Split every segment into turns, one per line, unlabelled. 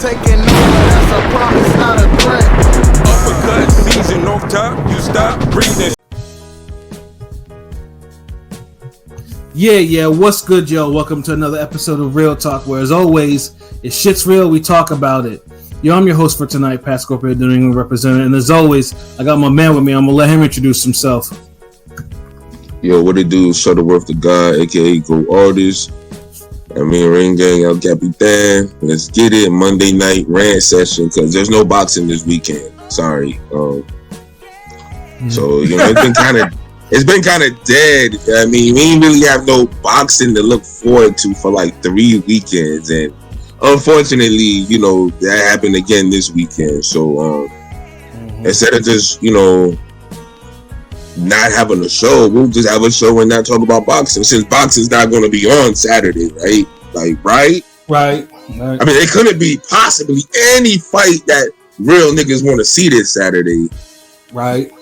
taking over, that's a promise, not a threat.
Uppercut season off top, you stop breathing.
Yeah, what's good, yo? Welcome to another episode of Real Talk, where as always, if shit's real, we talk about it. Yo, I'm your host for tonight, Pat Scorpio, the New England representative, and as always, I got my man with me. I'm gonna let him introduce himself.
Yo, what it do? Shutterworth the God, aka Go Artist. I mean, Ring Gang, El Capitan. Let's get it. Monday night rant session, because there's no boxing this weekend. Sorry. So, you know, it's been kind of dead. I mean, we ain't really have no boxing to look forward to for like 3 weekends, and unfortunately, you know, that happened again this weekend. So, instead of just, you know, not having a show, we'll just have a show and not talk about boxing, since boxing's not going to be on Saturday, right? Right. I mean, it couldn't be possibly any fight that real niggas want to see this Saturday.
Right.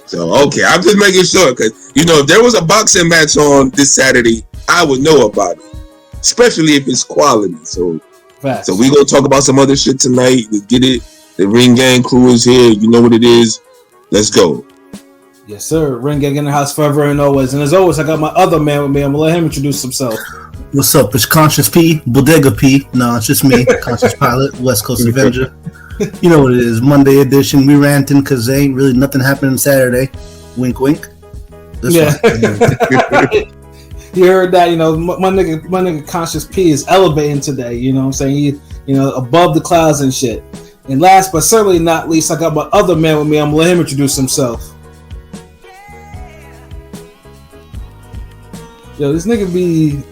So, okay, I'm just making sure, because, you know, if there was a boxing match on this Saturday, I would know about it, especially if it's quality. So we gonna talk about some other shit tonight. Let's get it. The Ring Gang crew is here. You know what it is. Let's go.
Yes, sir. Ring Gang in the house forever and always. And as always, I got my other man with me. I'm gonna let him introduce himself.
What's up? It's Conscious P, Bodega P. No, it's just me, Conscious Pilot, West Coast Avenger. You know what it is, Monday edition. We ranting because there ain't really nothing happening Saturday. Wink, wink.
You heard that? You know, my nigga Conscious P is elevating today. You know what I'm saying? He, you know, above the clouds and shit. And last but certainly not least, I got my other man with me. I'm gonna let him introduce himself. Yo, this nigga be.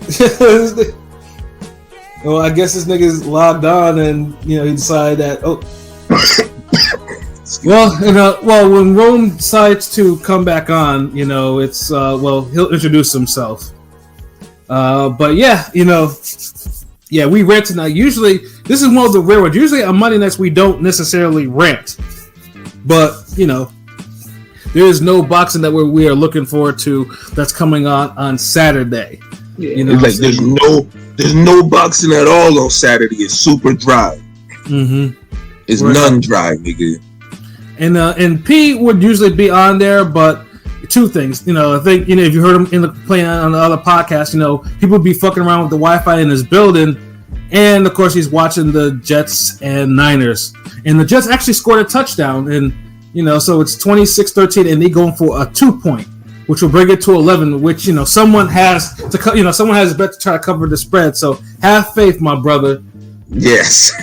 Well, I guess this nigga's logged on, and you know he decided that. Oh, well, when Rome decides to come back on, you know it's he'll introduce himself. But yeah, you know, yeah, we rant tonight. Usually, this is one of the rare ones. Usually on Monday nights we don't necessarily rant, but you know, there is no boxing that we are looking forward to that's coming on Saturday.
Yeah,
you know,
it's like there's no boxing at all on Saturday. It's super dry. It's none dry, nigga.
And P would usually be on there, but two things. You know, I think, you know, if you heard him playing on the other podcast, you know, people would be fucking around with the Wi-Fi in his building, and of course he's watching the Jets and Niners, and the Jets actually scored a touchdown, and you know, so it's 26-13, and they going for a 2-point. Which will bring it to 11, which, you know, someone has to bet to try to cover the spread. So have faith, my brother.
Yes.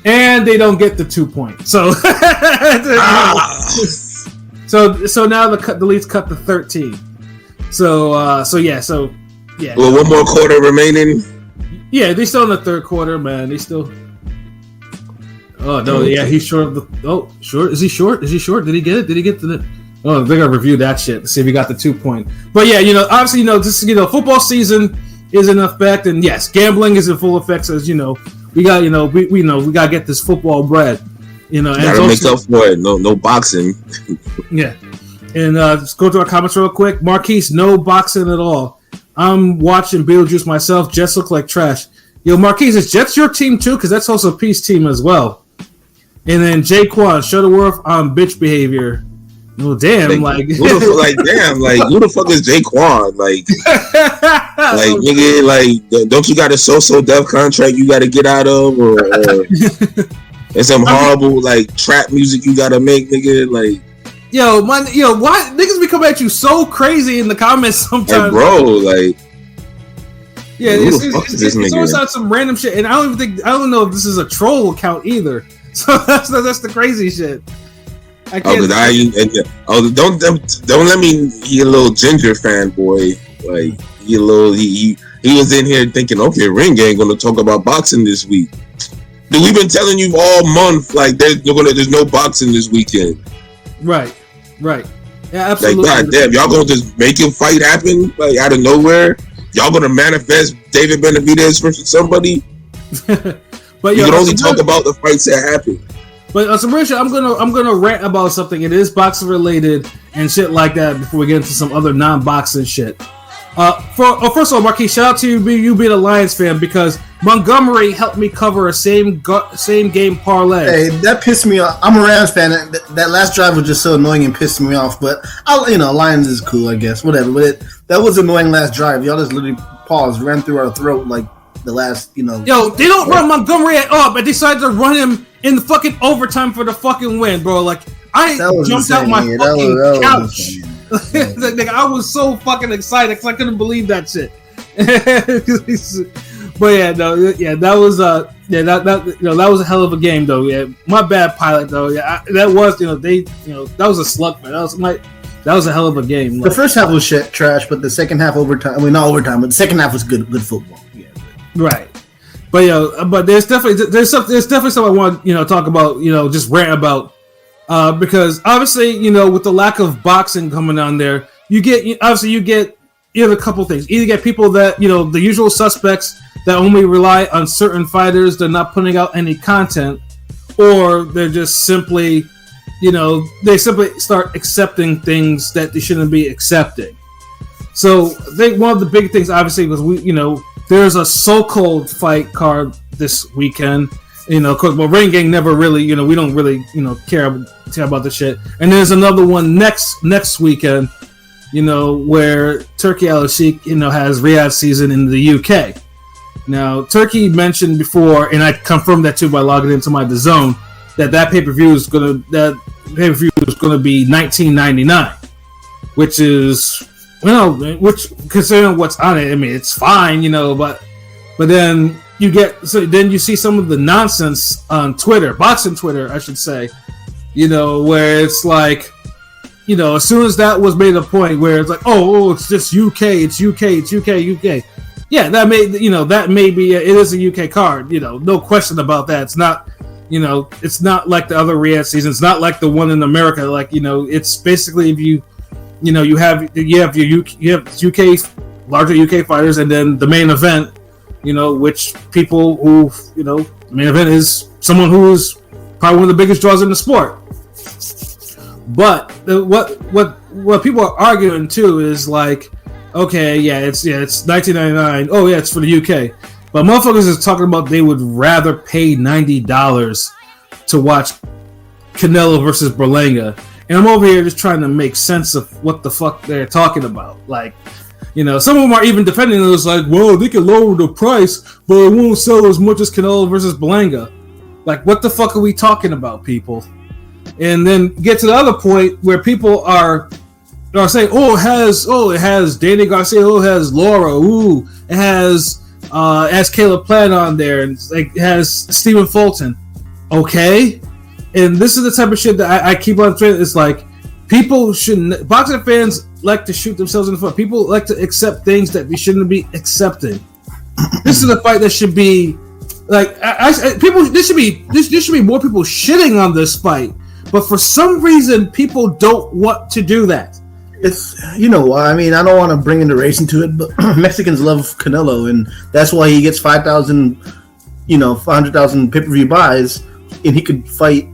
And they don't get the 2 points. So so now the lead's cut to 13. So yeah.
Well, one more quarter remaining.
Yeah, they still in the third quarter, man. They still. Oh no, yeah, he's short of the. Oh, short? Is he short? Did he get it? Did he get to the? Oh, they're gonna review that shit to see if he got the 2 point. But yeah, you know, obviously, you know, this, you know, football season is in effect, and yes, gambling is in full effect. So, as you know, we got, you know, we know we gotta get this football bread. You know, and
gotta make up for it. No boxing.
Yeah, and let's go to our comments real quick. Marquise, no boxing at all. I'm watching Beetlejuice myself. Jets look like trash. Yo, Marquise, is Jets your team too? Because that's also Peace team as well. And then Jaquan, Shutterworth on bitch behavior. Well, damn, like who
the fuck is Jaquan? Like nigga, like, don't you got a so death contract you got to get out of, or and some horrible like trap music you got to make, nigga? Like,
why niggas be coming at you so crazy in the comments sometimes,
like, bro? Like,
yeah, it's always on some random shit, and I don't know if this is a troll account either. So that's the crazy shit.
Don't let me. He a little Ginger fanboy. Like, he was in here thinking, okay, Ring Gang gonna talk about boxing this week. Dude, we've been telling you all month, like, there's no boxing this weekend.
Right. Yeah, absolutely.
Like, goddamn, y'all gonna just make a fight happen, like, out of nowhere? Y'all gonna manifest David Benavidez versus somebody? But you can only talk about the fights that happen.
But some real shit, I'm gonna rant about something. It is boxing related and shit like that before we get into some other non-boxing shit. First of all, Marquis, shout out to you being a Lions fan because Montgomery helped me cover a same game parlay.
Hey, that pissed me off. I'm a Rams fan. That last drive was just so annoying and pissed me off. But Lions is cool, I guess. Whatever. But that was annoying last drive. Y'all just literally paused, ran through our throat like the last,
Yo, they don't run Montgomery at all, but they decided to run him in the fucking overtime for the fucking win, bro. Like I jumped out my fucking couch. Like, I was so fucking excited because I couldn't believe that shit. But that was that was a hell of a game though. Yeah, my bad, Pilot though. Yeah, that was that was a slug, man. That was a hell of a game.
The first half was shit, trash, but the second half overtime. I mean, not overtime, but the second half was good football. Yeah,
right. But there's definitely something I want talk about. Just rant about. Because obviously, with the lack of boxing coming on there, you get either a couple things. Either get people that, the usual suspects that only rely on certain fighters, they're not putting out any content, or they're just simply, they simply start accepting things that they shouldn't be accepting. So I think one of the big things, obviously, was there's a so-called fight card this weekend. Because Ring Gang never really, we don't really, care about the shit. And there's another one next weekend, where Turkey Al-Sheikh, has Riyadh season in the UK. Now, Turkey mentioned before, and I confirmed that too by logging into my DAZN, that pay-per-view is gonna be $19.99, which is, which considering what's on it, I mean, it's fine, but then. Then you see some of the nonsense on Twitter, boxing Twitter, I should say, where it's like, as soon as that was made a point where it's like, oh, it's just UK, it's UK. Yeah, that may be, it is a UK card, no question about that. It's not, it's not like the other Riyadh seasons. It's not like the one in America. Like, it's basically if you have UK, larger UK fighters, and then the main event, which people who, the main event is someone who's probably one of the biggest draws in the sport. But what people are arguing too is like, okay, it's $19.99. Oh yeah, it's for the UK. But motherfuckers is talking about they would rather pay $90 to watch Canelo versus Berlanga. And I'm over here just trying to make sense of what the fuck they're talking about. Like, some of them are even defending it. It's like, well, they can lower the price, but it won't sell as much as Canelo versus Berlanga. Like, what the fuck are we talking about, people? And then get to the other point where people are saying, it has Danny Garcia, it has Laura, it has Caleb Plant on there, and it has Stephen Fulton. Okay, and this is the type of shit that I keep on saying. It's like, people shouldn't. Boxing fans like to shoot themselves in the foot. People like to accept things that they shouldn't be accepting. This is a fight that should be like people. There should be more people shitting on this fight, but for some reason, people don't want to do that.
It's I mean, I don't want to bring in the race into it, but Mexicans love Canelo, and that's why he gets 5,000, 500,000 pay-per-view buys, and he could fight,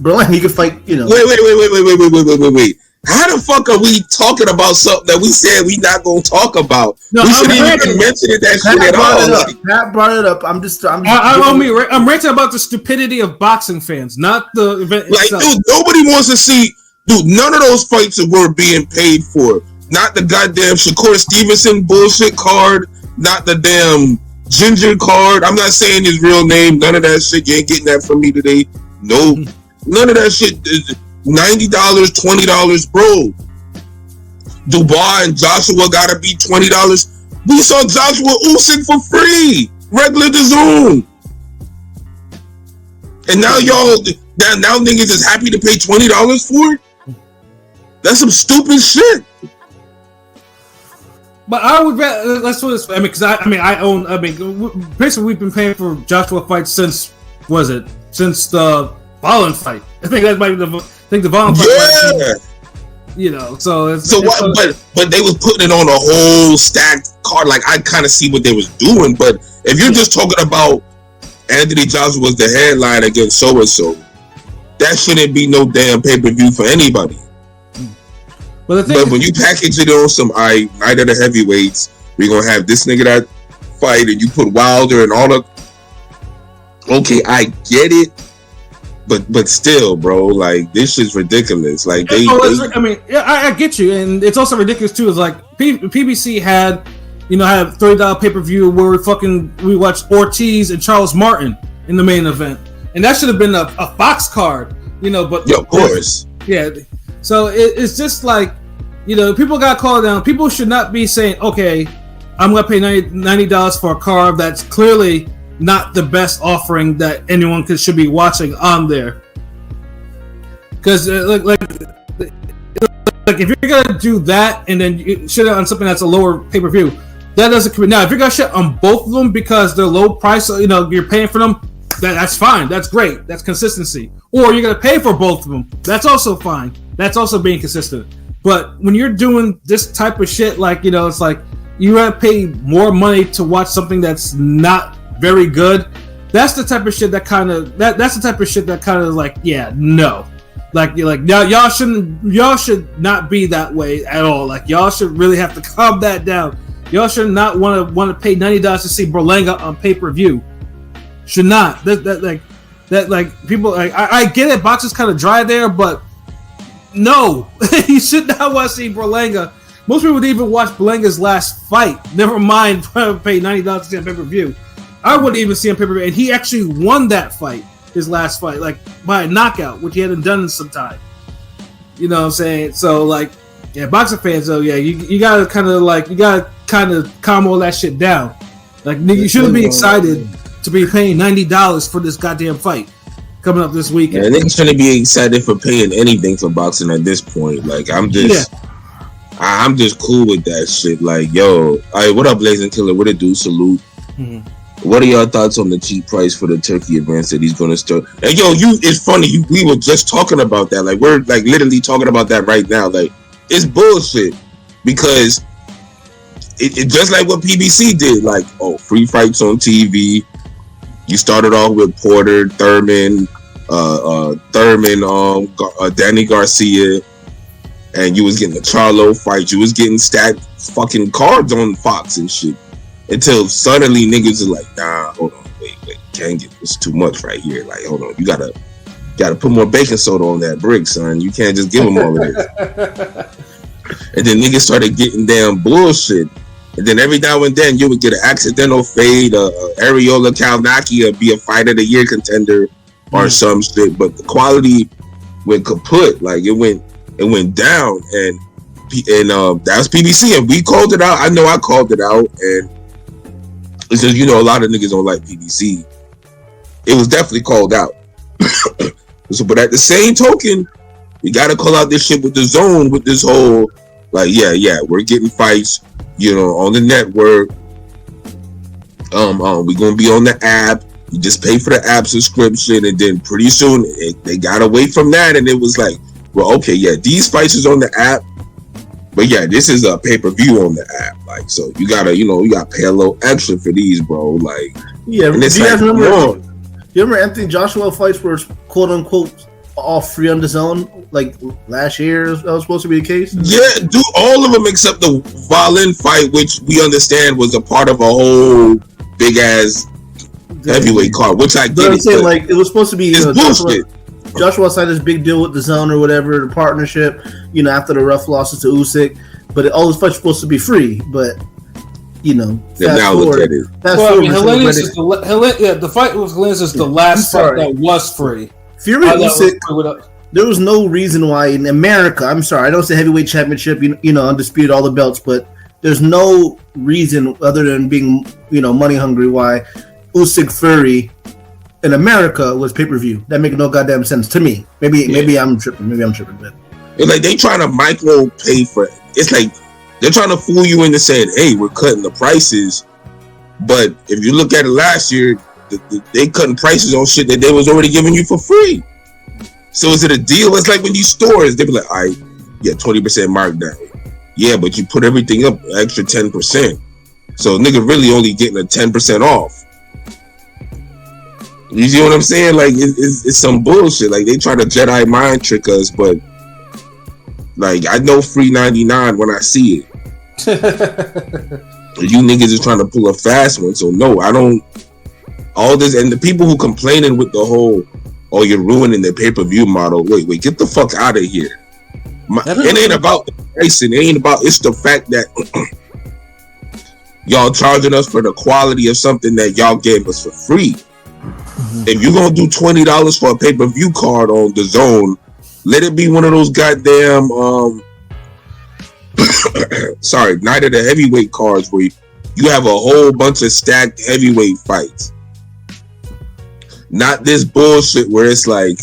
Berlin, he could fight,
Wait. How the fuck are we talking about something that we said we not gonna talk about?
No,
we shouldn't even mention that shit at all.
Pat brought it up.
I'm ranting about the stupidity of boxing fans, not the event itself.
Dude, nobody wants to see. Dude, none of those fights were being paid for. Not the goddamn Shakur Stevenson bullshit card. Not the damn Ginger card. I'm not saying his real name. None of that shit. You ain't getting that from me today. No. None of that shit. $90, $20, bro. Dubois and Joshua gotta be $20. We saw Joshua Usyk for free, regular DAZN. And now now niggas is happy to pay $20 for it. That's some stupid shit.
But I would bet let's put this. Basically we've been paying for Joshua fights since the Volin fight. I think that might be the Volin fight. Yeah. But they was putting it on a whole stacked card. Like, I kind of see what they was doing. But if you're just talking about Anthony Joshua was the headline against so and so, that shouldn't be no damn pay-per-view for anybody. But
when you package it on some night of the heavyweights, we're gonna have this nigga that fight, and you put Wilder and all the. Okay, I get it, but still, bro, like this shit's ridiculous. Like
I get you, and it's also ridiculous too. It's like PBC had $30 pay-per-view where we watched Ortiz and Charles Martin in the main event, and that should have been a Fox card, but
of course,
yeah. So it's just like, people got called down. People should not be saying, okay, I'm gonna pay $90 for a card that's clearly not the best offering that anyone should be watching on there. Because like if you're gonna do that and then you shit on something that's a lower pay-per-view, that doesn't come. Now if you're gonna shit on both of them because they're low price, you're paying for them, that's fine, that's great, that's consistency. Or you're gonna pay for both of them, that's also fine, that's also being consistent. But when you're doing this type of shit, like it's like you gotta pay more money to watch something that's not very good. That's the type of shit that kind of that's the type of shit that kind of like, yeah, no. Like you're like, y'all should not be that way at all. Like y'all should really have to calm that down. Y'all should not want to pay $90 to see Berlanga on pay-per-view. Should not. That people like, I get it, boxing's kind of dry there, but no. You should not want to see Berlanga. Most people would even watch Berlanga's last fight. Never mind pay $90 to see on pay-per-view. I wouldn't even see him pay-per-view, and he actually won that fight, his last fight, like by a knockout, which he hadn't done in some time. You know what I'm saying? So like, yeah, boxing fans though, yeah, you gotta kind of calm all that shit down. Like, you shouldn't be excited to be paying $90 for this goddamn fight coming up this weekend.
Yeah, niggas shouldn't be excited for paying anything for boxing at this point. Like, I'm just cool with that shit. Like, yo, all right, what up, Blazing Killer? What it do? Salute. Mm-hmm. What are your thoughts on the cheap price for the turkey advance that he's going to start? And yo, it's funny. We were just talking about that. Like, we're like literally talking about that right now. Like, it's bullshit because it just like what PBC did. Like, free fights on TV. You started off with Porter, Thurman, Danny Garcia, and you was getting the Charlo fight. You was getting stacked fucking cards on Fox and shit. Until suddenly niggas are like, nah, hold on, wait, can't get this too much right here. Like, hold on, you gotta put more baking soda on that brick, son. You can't just give them all of this. And then niggas started getting damn bullshit. And then every now and then you would get an accidental fade, Ariola Kalnaki be a fight of the year contender or some shit. But the quality went kaput, like it went down, and that was PBC, and we called it out. I know I called it out, and it's just, a lot of niggas don't like PBC. It was definitely called out. So, but at the same token, we gotta call out this shit with the zone, with this whole, like, yeah, we're getting fights, on the network. We're gonna be on the app. You just pay for the app subscription, and then pretty soon they got away from that, and it was like, well, okay, yeah, these fights is on the app, but yeah, this is a pay-per-view on the app. Like, so you gotta, you gotta pay a little extra for these, bro. Like, yeah.
And it's you remember Anthony Joshua fights were quote unquote all free on the zone? Like last year, that was supposed to be the case.
Yeah, do all of them except the Valin fight, which we understand was a part of a whole big ass heavyweight card. Which I get.
I'm saying, like, it was supposed to be. Joshua signed this big deal with the zone or whatever, the partnership, after the rough losses to Usyk, but all his fights were supposed to be free. But
now look at it.
The fight with Helenius is the last fight that was free.
Fury Usyk, there was no reason why in America. I'm sorry, I don't say heavyweight championship, undisputed all the belts, but there's no reason other than being money hungry why Usyk Fury in America was pay-per-view. That makes no goddamn sense to me. Maybe I'm tripping. But
it's like they trying to micro pay for it. It's like they're trying to fool you into saying, "Hey, we're cutting the prices." But if you look at it last year, they cutting prices on shit that they was already giving you for free. So is it a deal? It's like when you stores, they be like, "All right, yeah, 20% markdown." Yeah, but you put everything up extra 10%. So nigga really only getting a 10% off. You see what I'm saying? Like, it's some bullshit. Like, they try to Jedi mind trick us, but Like, I know free 99 when I see it. You niggas is trying to pull a fast one, so no, I don't. All this, and the people who complaining with the whole, oh, you're ruining the pay-per-view model. Wait, get the fuck out of here. It ain't about the pricing. It ain't about. It's the fact that y'all charging us for the quality of something that y'all gave us for free. Mm-hmm. If you're gonna do $20 for a pay-per-view card on the Zone, let it be one of those goddamn Night of the Heavyweight cards where you have a whole bunch of stacked heavyweight fights. Not this bullshit where it's like,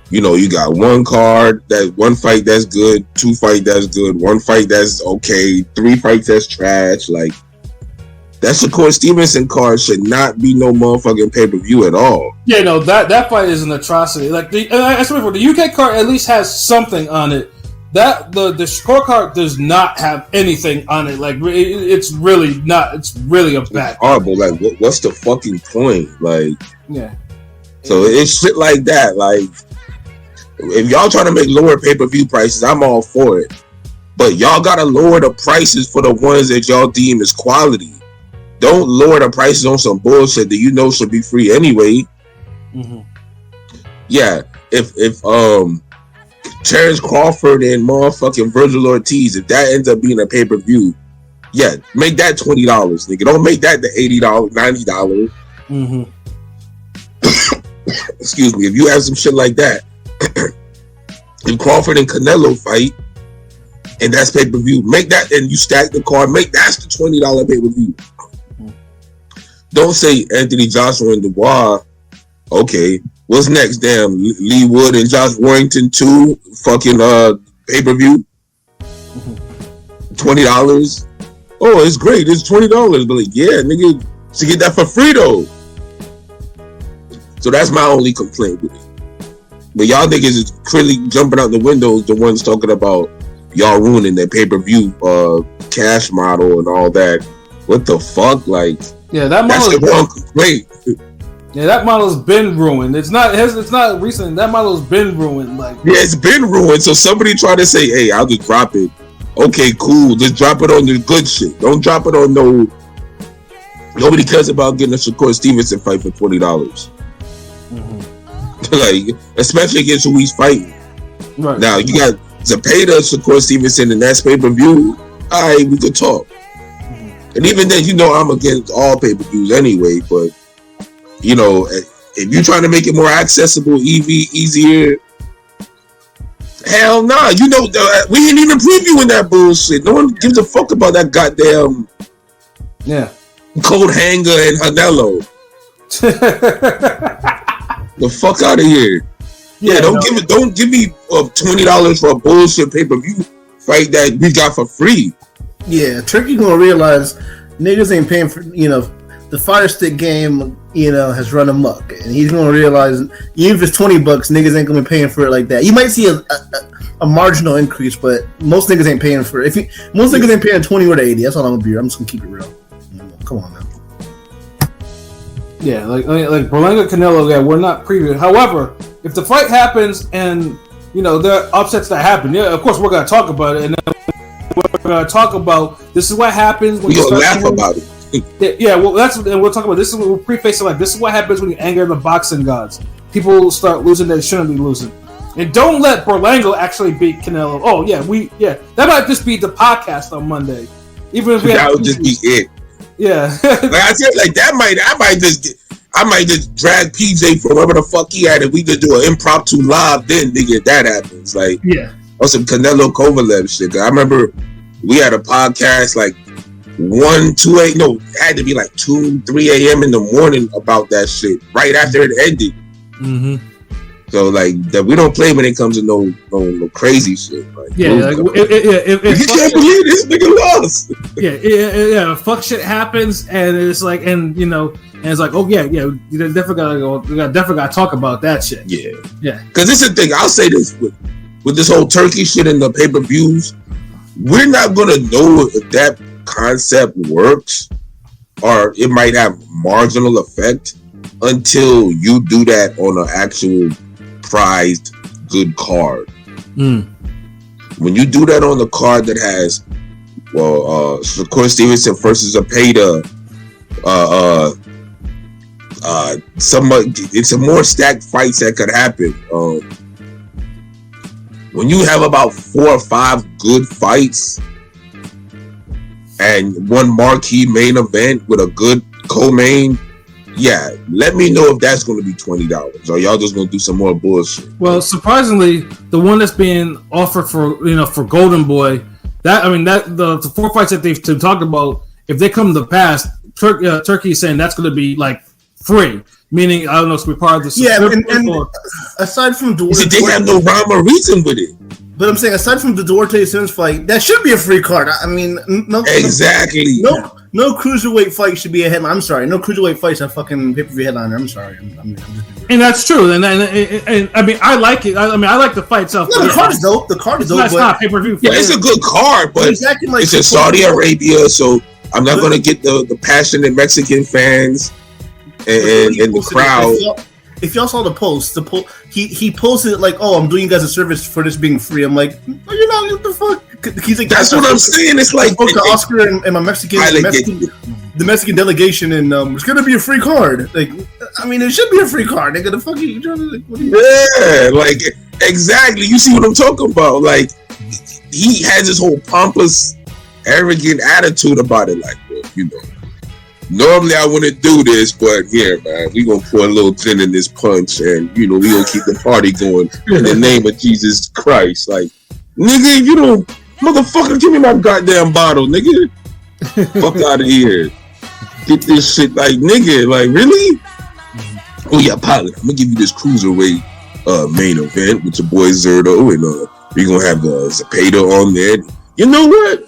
you know, you got one card, that one fight that's good, two fight that's good, one fight that's okay, three fights that's trash. Like, that Shakur Stevenson card should not be no motherfucking pay-per-view at all.
Yeah, no, that fight is an atrocity. Like, the UK card at least has something on it. That the scorecard does not have anything on it. Like, it's really not. It's really a bad.
It's horrible. Like, what's the fucking point? Like,
yeah.
So it's shit like that. Like, if y'all trying to make lower pay-per-view prices, I'm all for it. But y'all gotta lower the prices for the ones that y'all deem as quality. Don't lower the prices on some bullshit that you know should be free anyway. Mm-hmm. Yeah, if Terrence Crawford and motherfucking Virgil Ortiz, if that ends up being a pay-per-view, yeah, make that $20, nigga. Don't make that the $80, $90. Mm-hmm. Excuse me. If you have some shit like that, if Crawford and Canelo fight, and that's pay-per-view, make that, and you stack the card, that's the $20 pay-per-view. Don't say Anthony Joshua and Dubois. Okay, what's next? Damn, Lee Wood and Josh Warrington 2 fucking pay-per-view. $20. Oh, it's great. It's $20. But like, yeah, nigga, to get that for free though. So that's my only complaint with it. But y'all niggas is clearly jumping out the windows, the ones talking about y'all ruining their pay-per-view cash model and all that. What the fuck? Like,
yeah, that
that's the wrong complaint.
Yeah, that model's been ruined. It's not recent. That model's been ruined. Like,
yeah, it's been ruined. So somebody try to say, hey, I'll just drop it. Okay, cool. Just drop it on the good shit. Don't drop it on no. Nobody cares about getting a Shakur Stevenson fight for $20. Mm-hmm. Like, especially against who he's fighting. Right. Now you got Zepeda, Shakur Stevenson, and that's pay-per-view. All right, we could talk. And even then, you know, I'm against all pay-per-views anyway. But you know, if you're trying to make it more accessible, easier, hell nah. You know, we ain't even previewing that bullshit. No one gives a fuck about that goddamn cold hanger and Canelo. The fuck out of here. Yeah, don't give me $20 for a bullshit pay-per-view fight that we got for free.
Yeah, Tricky gonna realize niggas ain't paying for, you know, the Fire Stick game, you know, has run amok, and he's gonna realize even if it's $20, niggas ain't gonna be paying for it like that. You might see a marginal increase, but most niggas ain't paying for it. Most niggas ain't paying 20 or the 80. That's all I'm gonna be. I'm just gonna keep it real. Come on now.
Yeah, like Berlanga Canelo, yeah, we're not previewing. However, if the fight happens and, you know, there are upsets that happen, yeah, of course we're gonna talk about it, and then we're gonna talk about this is what happens when
you laugh about it.
Yeah, well, and we'll talk about this. We'll preface it like this is what happens when you anger the boxing gods. People start losing that shouldn't be losing, and don't let Berlanga actually beat Canelo. Oh yeah, that might just be the podcast on Monday. Even if
that would just be it.
Yeah,
like I said, like I might just drag PJ from wherever the fuck he at, and we just do an impromptu live. Then nigga, that happens. Like,
yeah,
or some Canelo Kovalev shit. I remember we had a podcast like it had to be like 2, 3 a.m. in the morning about that shit right after it ended. Mm-hmm. So like that, we don't play when it comes to no crazy shit. Like,
yeah, like, if
you can't believe this nigga lost.
Yeah. Fuck shit happens, and it's like, and you know, and it's like, oh yeah, you definitely gotta talk about that shit.
Yeah.
Because
this is the thing. I'll say this with this whole turkey shit and the pay-per-views, we're not gonna know if that concept works or it might have marginal effect until you do that on an actual prized good card. When you do that on the card that has, Shakur Stevenson versus Zepeda, it's a more stacked fights that could happen. When you have about 4 or 5 good fights and one marquee main event with a good co-main, yeah, let me know if that's going to be $20 or y'all just going to do some more bullshit.
Well, surprisingly, the one that's being offered for Golden Boy, the 4 fights that they've talked about, if they come to pass, Turkey is saying that's going to be like free, meaning I don't know, it's going to be part of the.
Yeah, and aside from Duarte,
they have no rhyme or reason with it.
But I'm saying, aside from the Duarte Sims fight, that should be a free card. I mean,
exactly.
No cruiserweight fight should be a headline. I'm sorry, no cruiserweight fights a fucking pay-per-view headliner. I'm sorry.
And that's true. And I mean, I like it. I like the fight itself.
No, the card is dope. The card is dope.
It's not pay-per-view.
Yeah, it's a good card, but it's in Saudi Arabia, so I'm not going to get the passionate Mexican fans and the crowd.
If y'all saw the post, he posted it like, "Oh, I'm doing you guys a service for this being free." I'm like, "No, you're not. What the fuck?" He's like,
"That's what I'm saying." It's like
Oscar and my the Mexican delegation, and it's gonna be a free card. Like, I mean, it should be a free card. They're gonna fuck you.
Yeah, like exactly. You see what I'm talking about? Like, he has this whole pompous, arrogant attitude about it. Like, normally I wouldn't do this, but here, man, we gonna pour a little gin in this punch, and we gonna keep the party going in the name of Jesus Christ. Like, nigga, you don't, motherfucker, give me my goddamn bottle, nigga. Fuck out of here. Get this shit, like, nigga, like, really? Oh yeah, pilot, I'm gonna give you this cruiserweight main event with your boy Zerto, and we gonna have Zepeda on there. You know what?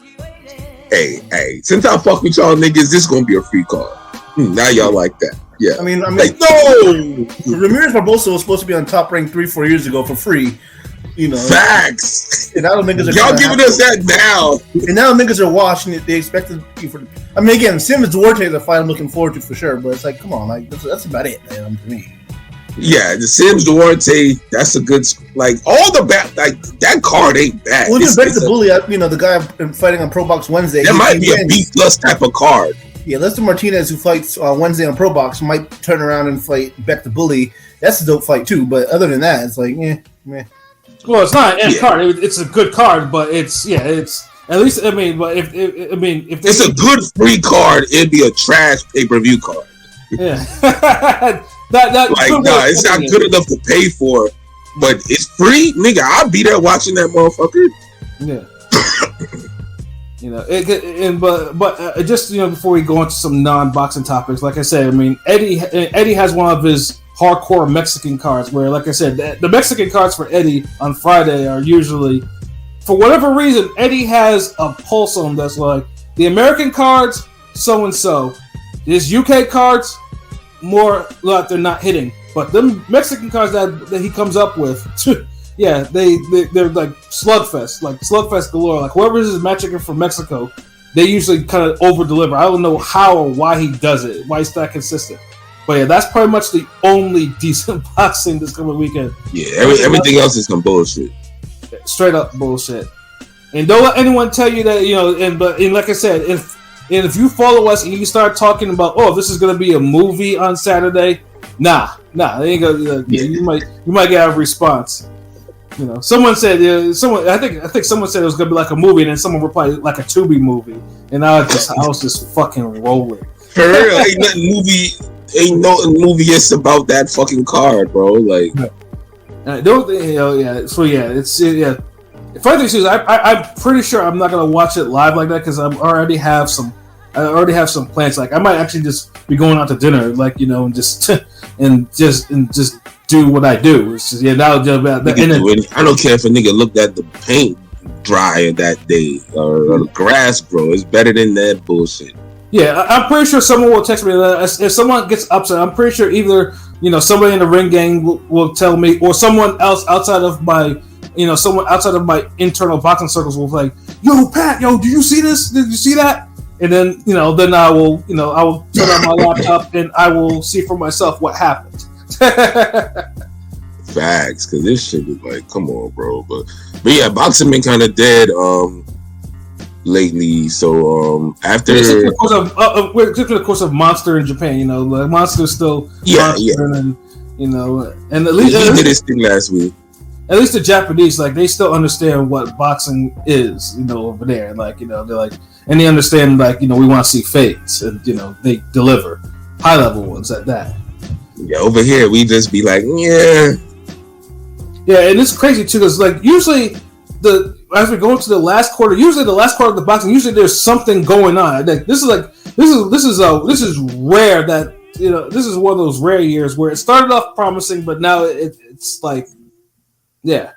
Hey, since I fuck with y'all niggas, this gonna be a free card. Now y'all like that. Yeah.
I mean,
like, no!
Ramirez Barbosa was supposed to be on Top Rank 3-4 years ago for free.
Facts.
And now the niggas are
y'all giving us that now.
And now the niggas are watching it. They expected for. I mean, again, Sims Duarte is a fight I'm looking forward to for sure. But it's like, come on, like that's about it, man. To me.
Yeah, the Sims Duarte, that's a good, like, all the bad, like, that card ain't bad.
Well, just back to Bully, the guy fighting on Pro Box Wednesday.
That might be a B+ type of card.
Yeah, Lester Martinez, who fights Wednesday on Pro Box, might turn around and fight Beck the Bully. That's a dope fight too. But other than that, it's like, meh.
Well, it's not an end card. It's a good card, but it's at least. I mean, but if
it's a good free card, it'd be a trash pay-per-view card.
Yeah.
It's not good enough to pay for, but it's free, nigga. I'll be there watching that motherfucker.
Yeah. Just before we go into some non-boxing topics, like I said, I mean, Eddie has one of his hardcore Mexican cards where, like I said, the Mexican cards for Eddie on Friday are usually, for whatever reason, Eddie has a pulse on them that's like the American cards, so and so. His UK cards, more like they're not hitting, but the Mexican cards that he comes up with, yeah, they're like slugfest galore. Like whoever is matching from Mexico, they usually kind of over deliver. I don't know how or why he does it, why he's that consistent. But yeah, that's pretty much the only decent boxing this coming weekend.
Yeah, everything else is some bullshit.
Straight up bullshit. And don't let anyone tell you that and like I said, if you follow us and you start talking about, this is going to be a movie on Saturday, nah, they ain't gonna. You might get a response. Someone said, I think someone said it was going to be like a movie, and then someone replied like a Tubi movie, and I was just fucking rolling.
For real, ain't no movie is about that fucking card, bro. Like, The funny thing is, I'm pretty sure I'm not gonna watch it live like that because I already have some plans. Like, I might actually just be going out to dinner, like and just do what I do. It's just, that'll do about that. I don't care if a nigga looked at the paint dry that day or the grass grow. It's better than that bullshit. Yeah,
I'm pretty sure someone will text me that. If someone gets upset, I'm pretty sure either somebody in the ring gang will tell me, or someone else outside of my internal boxing circles will be like, "Yo, Pat, do you see this? Did you see that?" And then then I will turn on my laptop and I will see for myself what happened.
Facts, because this shit is like, come on, bro. But yeah, boxing been kind of dead lately. So after
the course of Monster in Japan, like Monster's still Monster, and and at least
he did his thing last week.
At least the Japanese, like, they still understand what boxing is, over there. Like, they're like, and they understand, like, we want to see fades, and they deliver high level ones at that.
Yeah, over here we just be like, yeah,
and it's crazy too, because like usually as we go into the last quarter of the boxing, usually there's something going on. Like this is rare that this is one of those rare years where it started off promising, but now it's like. Yeah,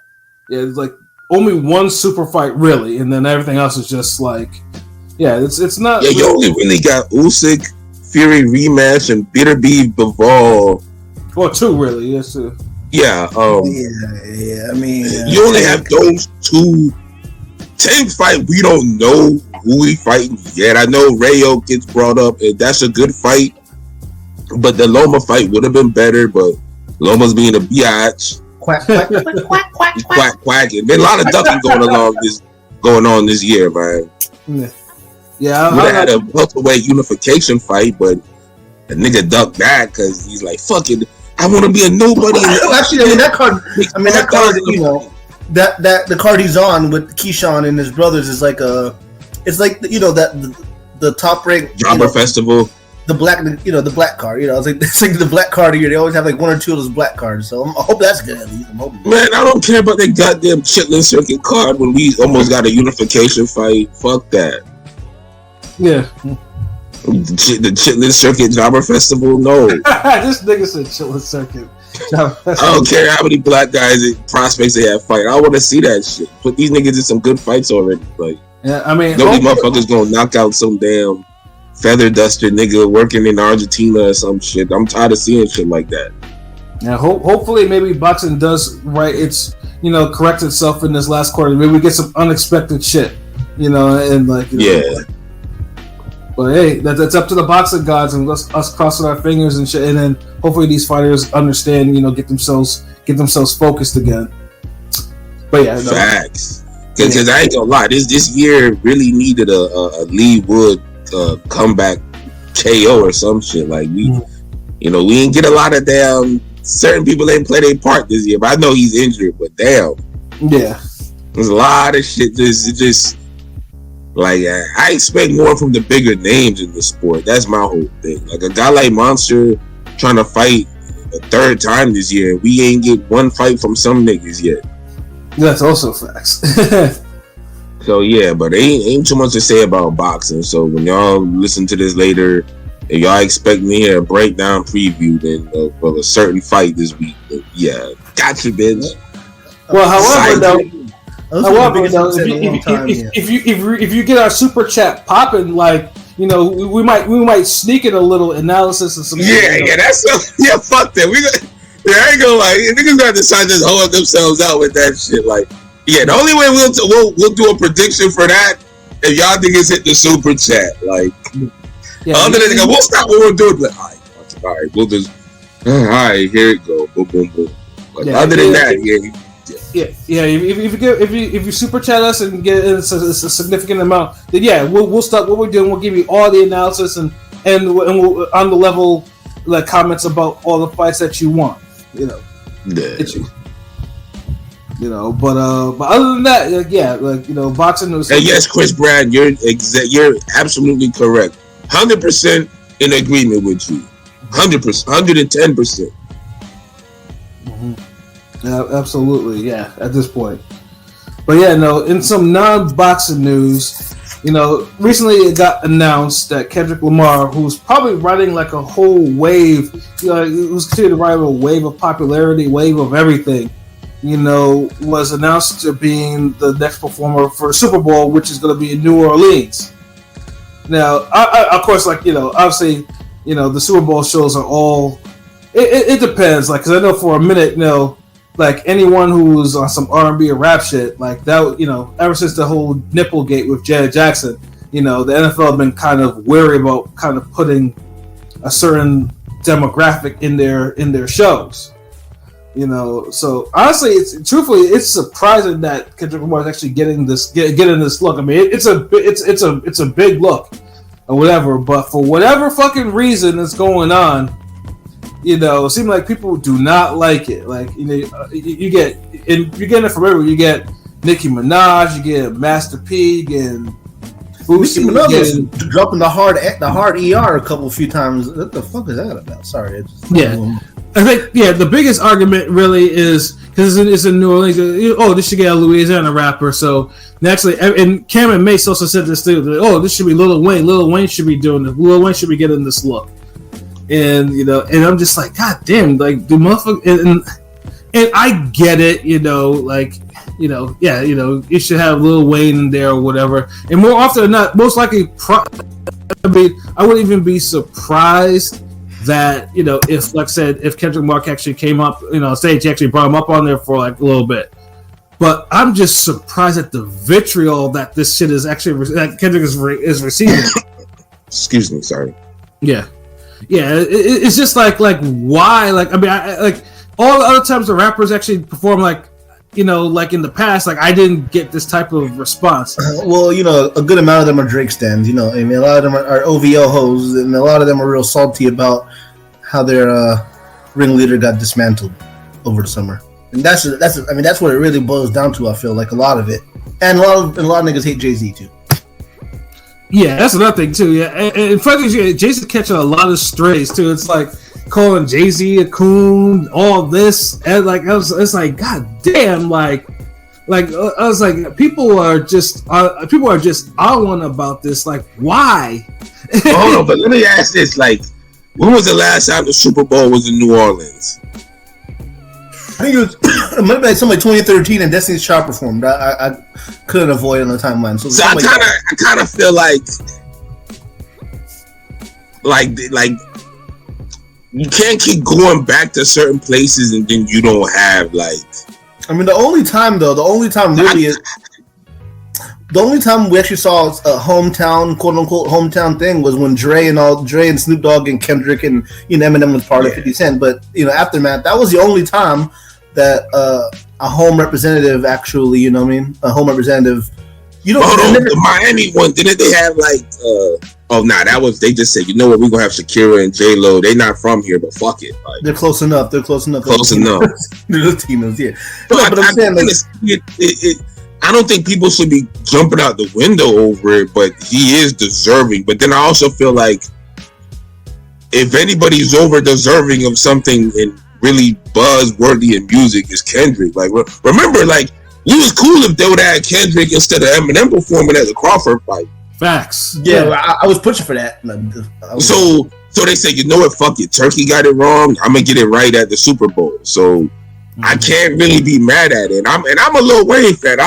it's like only one super fight really, and then everything else is just like, it's not. Yeah,
you only really got Usyk, Fury rematch, and Beterbiev Bivol.
Well, two really, yes, two.
Yeah,
I mean,
you only have those two. Tank fight, we don't know who he fighting yet. I know Rayo gets brought up, and that's a good fight, but the Loma fight would have been better. But Loma's being a biatch.
Quack, quack, quack, quack, quack,
quack, quack. There's been a lot of ducking going on this year, man.
Yeah,
we had a welterweight unification fight, but the nigga ducked that because he's like, "Fuck it, I want to be a nobody."
Actually, that card, that the card he's on with Keyshawn and his brothers is like it's like the top ranked
Jobber Festival.
The black card. It's like the black card here. They always have like one or two of those black cards. So I hope that's good. At least I'm hoping.
Man, I don't care about that goddamn Chitlin Circuit card when we almost got a unification fight. Fuck that.
Yeah.
The Chitlin Circuit Jobber Festival. No.
This nigga said Chitlin Circuit.
I don't care how many black guys and prospects they have fight. I want to see that shit. Put these niggas in some good fights already. Like,
yeah, I mean,
nobody motherfuckers gonna knock out some damn feather duster nigga working in Argentina or some shit. I'm tired of seeing shit like that.
Yeah, hopefully maybe boxing does it's correct itself in this last quarter. Maybe we get some unexpected shit, and like But hey, that's up to the boxing gods and us crossing our fingers and shit. And then hopefully these fighters understand, get themselves focused again. But yeah,
facts. Because I ain't gonna lie, this year really needed a Lee Wood comeback KO or some shit. Like we ain't get a lot of damn. Certain people ain't play their part this year, but I know he's injured. But damn,
yeah,
there's a lot of shit. Just like I expect more from the bigger names in the sport. That's my whole thing. Like a guy like Monster trying to fight a third time this year, we ain't get one fight from some niggas yet.
That's also facts.
So yeah, but ain't too much to say about boxing. So when y'all listen to this later, if y'all expect me to hear a breakdown preview then of a certain fight this week, then yeah, gotcha, bitch.
Well, if you get our super chat popping, like we might sneak in a little analysis of some.
Yeah, that's fuck that. I ain't gonna lie, niggas gotta decide to hold themselves out with that shit, like. Yeah, the only way we'll do a prediction for that if y'all niggas hit the super chat. Like, other than that, we'll stop what we're doing. Like, all right, we'll just, all right, here it go, boom, boom, boom. But other than that,
if you super chat us and get a significant amount, then we'll stop what we're doing. We'll give you all the analysis and we'll, on the level, like comments about all the fights that you want. But other than that, boxing was.
Yes, Chris Brad, you're absolutely correct. 100% in agreement with you. 100%, 110%.
Yeah, absolutely. Yeah, at this point. But in some non-boxing news, recently it got announced that Kendrick Lamar, who's probably riding like a whole wave, who's considered to ride a wave of popularity, wave of everything. Was announced to being the next performer for Super Bowl, which is going to be in New Orleans. Now, of course, obviously, the Super Bowl shows are all. It depends, because I know for a minute, like anyone who's on some R&B or rap shit, like that, ever since the whole Nipplegate with Janet Jackson, the NFL have been kind of wary about kind of putting a certain demographic in their shows. You know, so honestly, it's surprising that Kendrick Lamar is actually getting this look. I mean, it's a big look or whatever. But for whatever fucking reason that's going on, you know, it seems like people do not like it. Like, you know, you get it from everywhere. You get Nicki Minaj, you get Master P, you get
Nicki Minaj was dropping the hard ER a few times. What the fuck is that about? Sorry.
I think the biggest argument really is because it's in New Orleans. Oh, this should get a Louisiana rapper. So naturally, and Cameron Mace also said this too. Oh, this should be Lil Wayne. Lil Wayne should be doing this. Lil Wayne should be getting this look. And you know, and I'm just like, God damn, like the motherfucker. And I get it, you know, like, you know, yeah, you know, you should have Lil Wayne in there or whatever. And more often than not, most likely, I wouldn't even be surprised that, you know, if, like I said, if Kendrick Lamar actually came up, you know, stage, actually brought him up on there for like a little bit. But I'm just surprised at the vitriol that this shit is actually, that Kendrick is receiving.
Excuse me, sorry.
Yeah. It's just like why? Like, I mean, I like all the other times the rappers actually perform, like, you know, like in the past, like I didn't get this type of response.
Well, you know, a good amount of them are Drake stands. You know, I mean, a lot of them are OVO hoes, and a lot of them are real salty about how their ringleader got dismantled over the summer. And that's what it really boils down to. I feel like a lot of it, and a lot of niggas hate Jay-Z too.
Yeah, that's another thing too. Yeah, and frankly, Jay-Z's catching a lot of strays too. It's like calling Jay-Z a coon, all this, and like it's like, God damn, like I was like, people are just on about this. Like, why?
Hold on, but let me ask this: like, when was the last time the Super Bowl was in New Orleans?
I think it might have been something like 2013, and Destiny's Child performed. I couldn't avoid it on the timeline. So
I kind of feel like you can't keep going back to certain places and then you don't have like.
I mean, the only time we actually saw a hometown, quote unquote hometown thing was when Dre and Snoop Dogg and Kendrick and, you know, Eminem was part of 50 Cent. But, you know, aftermath, that was the only time that a home representative actually, you know what I mean? A home representative. You know,
the Miami one, didn't they have like that was, they just said, you know what, we're gonna have Shakira and J-Lo. They're not from here, but fuck it. Like,
they're close enough. They're Latinos, yeah.
But I'm saying, like, I don't think people should be jumping out the window over it, but he is deserving. But then I also feel like if anybody's over deserving of something and really buzzworthy in music, is Kendrick. Like, remember, like, it was cool if they would have had Kendrick instead of Eminem performing at the Crawford fight.
Facts.
Yeah, I was pushing for that.
So they said, you know what, fuck it, Turkey got it wrong, I'm gonna get it right at the Super Bowl. So I can't really be mad at it. I'm a Lil Wayne fan.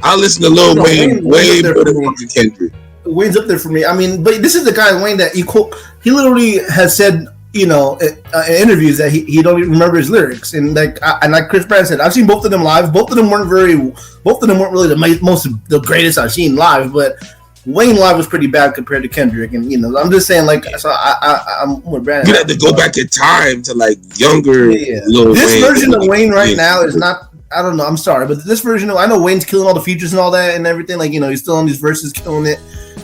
I listen to Lil Wayne way better than Kendrick.
Wayne's up there for me. I mean, but this is the guy Wayne that he literally has said, you know, in interviews that he don't even remember his lyrics. And like Chris Brown said, I've seen both of them live. Both of them weren't really the greatest I've seen live, but Wayne live was pretty bad compared to Kendrick. And, you know, I'm just saying, like, so I'm with Brandon.
You have to go back in time to like younger. Lil
this
Wayne
version of Wayne right now is not. I don't know. I'm sorry, but this version I know Wayne's killing all the features and all that and everything. Like, you know, he's still on these verses killing it,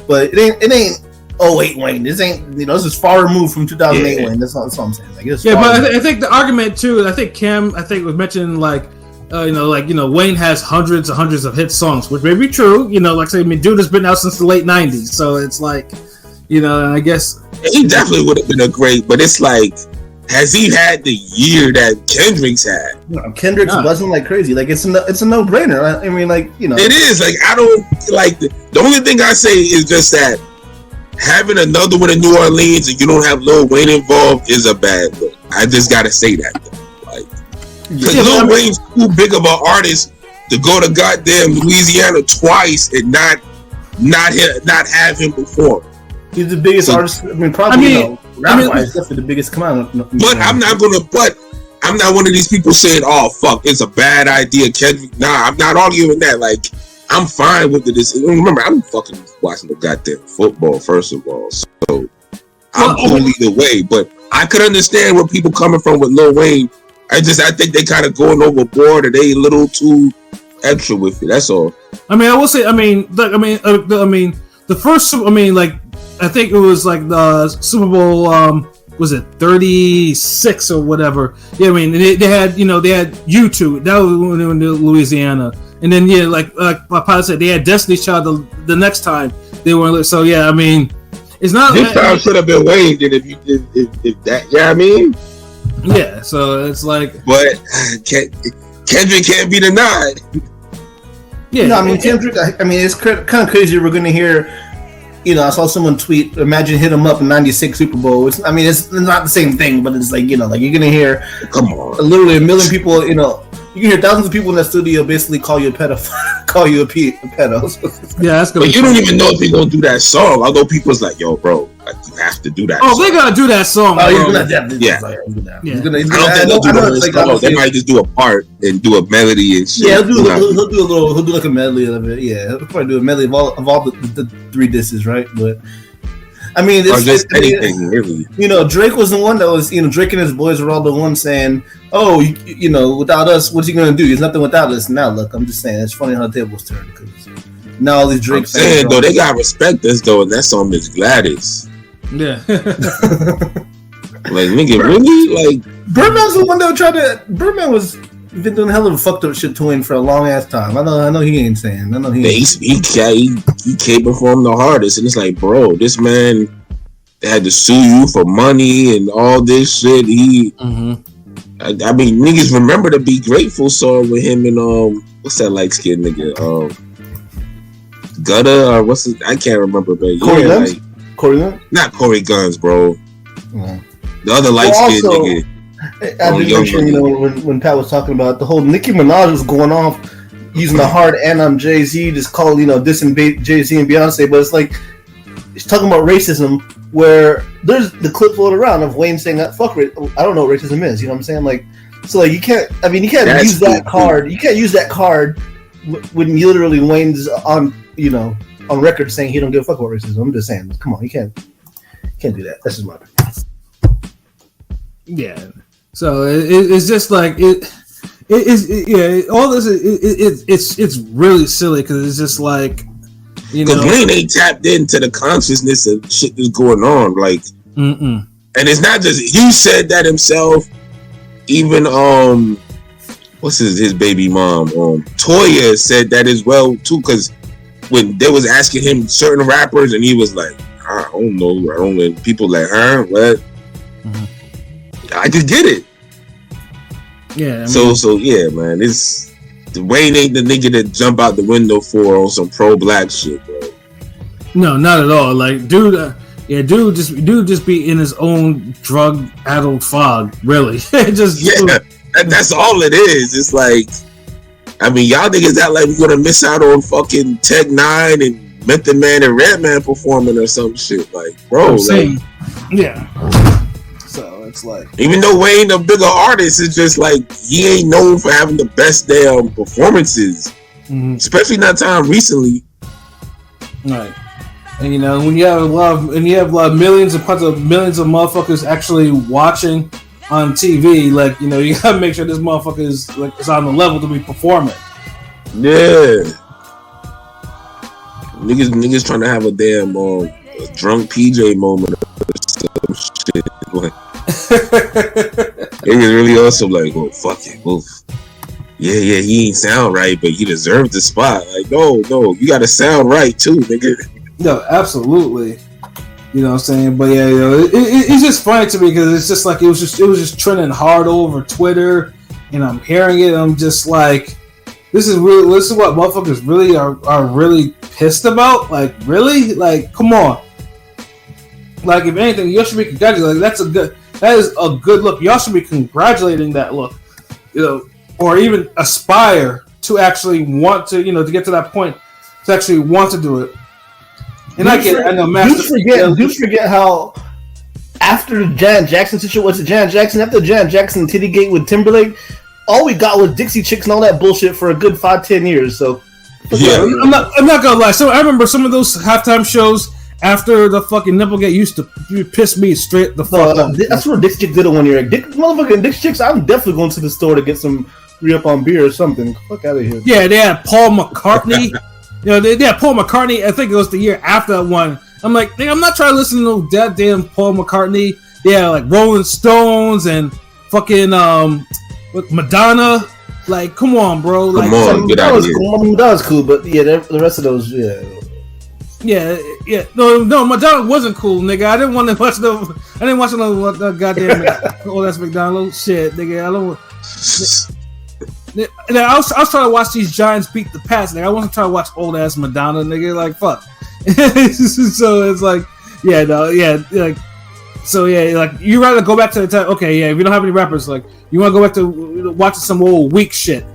but it ain't. Oh wait, Wayne. This ain't. You know, this is far removed from 2008 Wayne. That's all I'm saying. Like,
but I think the argument too. I think Cam. Was mentioning like, Wayne has hundreds and hundreds of hit songs, which may be true. You know, like I say, I mean, dude has been out since the late '90s, so it's like, you know, I guess
he definitely would have been a great. But it's like, has he had the year that Kendrick's had?
No, Kendrick's buzzing like crazy. Like, it's a no-brainer. I mean, like, you know,
it is. Like, I don't like the only thing I say is just that having another one in New Orleans and you don't have Lil Wayne involved is a bad look. I just gotta say that. Like, because Lil Wayne's too big of an artist to go to goddamn Louisiana twice and not have him perform.
He's the biggest artist. I mean, probably. Rap-wise, definitely the biggest. Come on.
But I'm not one of these people saying, "Oh fuck, it's a bad idea." Kendrick, nah, I'm not arguing that. Like, I'm fine with it. Remember, I'm fucking watching the goddamn football first of all, so I'm cool either way. But I could understand where people coming from with Lil Wayne. I think they kind of going overboard, or they a little too extra with it. That's all.
I mean, I will say, the first, I think it was like the Super Bowl, was it 36 or whatever? Yeah, I mean, they had U2. That was when they were in Louisiana, and then like my pilot said, they had Destiny's Child the next time they were. So yeah, I mean, it's not.
This time should have been Wayne. Then if that, yeah, I mean,
yeah. So it's like,
but Kendrick can't be denied.
Yeah, no, I mean Kendrick. I mean, it's kind of crazy. We're going to hear. I saw someone tweet, imagine hit him up in '96 Super Bowl. It's not the same thing, but it's like, like you're gonna hear,
come on,
literally a million people. You can hear thousands of people in that studio basically call you a pedophile, call you a pedo.
Yeah, that's good.
But you don't even know if he's gonna do that song. Although people's like, yo, bro, like you have to do that.
Oh,
song.
They gotta do that song.
Oh, he's gonna
yeah.
I don't think
they'll
do the whole song.
They might just do a part and do a melody and shit.
Yeah, he'll do like a medley of it. Yeah, he'll probably do a medley of all the 3 disses, right? But I mean,
anything really.
Drake was the one that was, Drake and his boys were all the ones saying, "Oh, without us, what's he gonna do? He's nothing without us." Now, look, I'm just saying, it's funny how the tables turn because now all these Drake fans.
Saying though, they gotta respect us though, and that song is Gladys.
Yeah.
Like nigga, really? Like
Birdman's the one that tried to. Birdman was been doing hell of a fucked up shit to him for a long ass time. I know he ain't saying. I know he
can't perform the hardest, and it's like, bro, this man had to sue you for money and all this shit. I mean, niggas remember the Be Grateful song with him and what's that light skinned nigga? Gutter or what's it? I can't remember, but
Corey Guns?
Not Corey Guns, bro.
Yeah.
The other light skinned nigga.
I did mention, when Pat was talking about the whole Nicki Minaj was going off using the hard and on Jay-Z, just called, dissing Jay-Z and Beyonce, but it's like, he's talking about racism, where there's the clip floated around of Wayne saying that, fuck it, I don't know what racism is, you know what I'm saying? Like, so like, you can't use that card, you can't use that card when you literally Wayne's on record saying he don't give a fuck about racism. I'm just saying, come on, you can't do that. That's just my opinion.
Yeah. So it's just like all this it's really silly because it's just like
because Wayne ain't tapped into the consciousness of shit that's going on, like, and it's not just he said that himself. Even what's his baby mom Toya said that as well too, because when they was asking him certain rappers and he was like, I don't know, and people like, what? I just get it.
Yeah. I
mean, so yeah, man. It's Wayne ain't the nigga that jump out the window for on some pro-black shit, bro.
No, not at all. Like, dude just be in his own drug-addled fog. Really,
that's all it is. It's like, I mean, y'all niggas act like we're gonna miss out on fucking Tech 9 and Method Man and Redman performing or some shit. Like, bro,
yeah. So it's like,
even though Wayne a bigger artist, it's just like he ain't known for having the best damn performances, especially that time recently.
Right, and when you have a lot of millions of motherfuckers actually watching on TV, like you gotta make sure this motherfucker is on the level to be performing.
Yeah, niggas trying to have a damn drunk PJ moment or some shit. It was really also like, oh fuck it, yeah, he ain't sound right, but he deserved the spot. Like, no, you gotta sound right too, nigga.
No, absolutely. You know what I'm saying? But yeah, it's just funny to me because it's just like it was just trending hard over Twitter, and I'm hearing it. I'm just like, this is what motherfuckers really are really pissed about. Like, really? Like, come on. Like, if anything, you should be congratulating. That is a good look. Y'all should be congratulating that look, or even aspire to actually want to, to get to that point, to actually want to do it. And I know, Master.
Do forget how after the Janet Jackson situation, after Janet Jackson Tittygate with Timberlake, all we got was Dixie Chicks and all that bullshit for a good 5-10 years. So
yeah, I'm not gonna lie. So I remember some of those halftime shows after the fucking Nipplegate used to piss me straight the fuck off.
That's what Dick Chick did it one year. Motherfucking Dick Chicks, I'm definitely going to the store to get some re-up on beer or something. Fuck out of here.
Yeah, they had Paul McCartney. They had Paul McCartney. I think it was the year after that one. I'm like, nigga, I'm not trying to listen to no goddamn Paul McCartney. Yeah, like Rolling Stones and fucking Madonna. Like, come on, bro. Like,
come on, get out of here.
That was cool, but yeah, the rest of those, yeah.
Yeah. No, Madonna wasn't cool, nigga. I didn't want to watch no goddamn that's McDonald's shit, nigga. I don't. I was trying to watch these Giants beat the Pats, nigga. I wasn't trying to watch old ass Madonna, nigga. Like, fuck. So it's like, like, so yeah, like you rather go back to the time. Okay, yeah, if you don't have any rappers, like you want to go back to watching some old weak shit,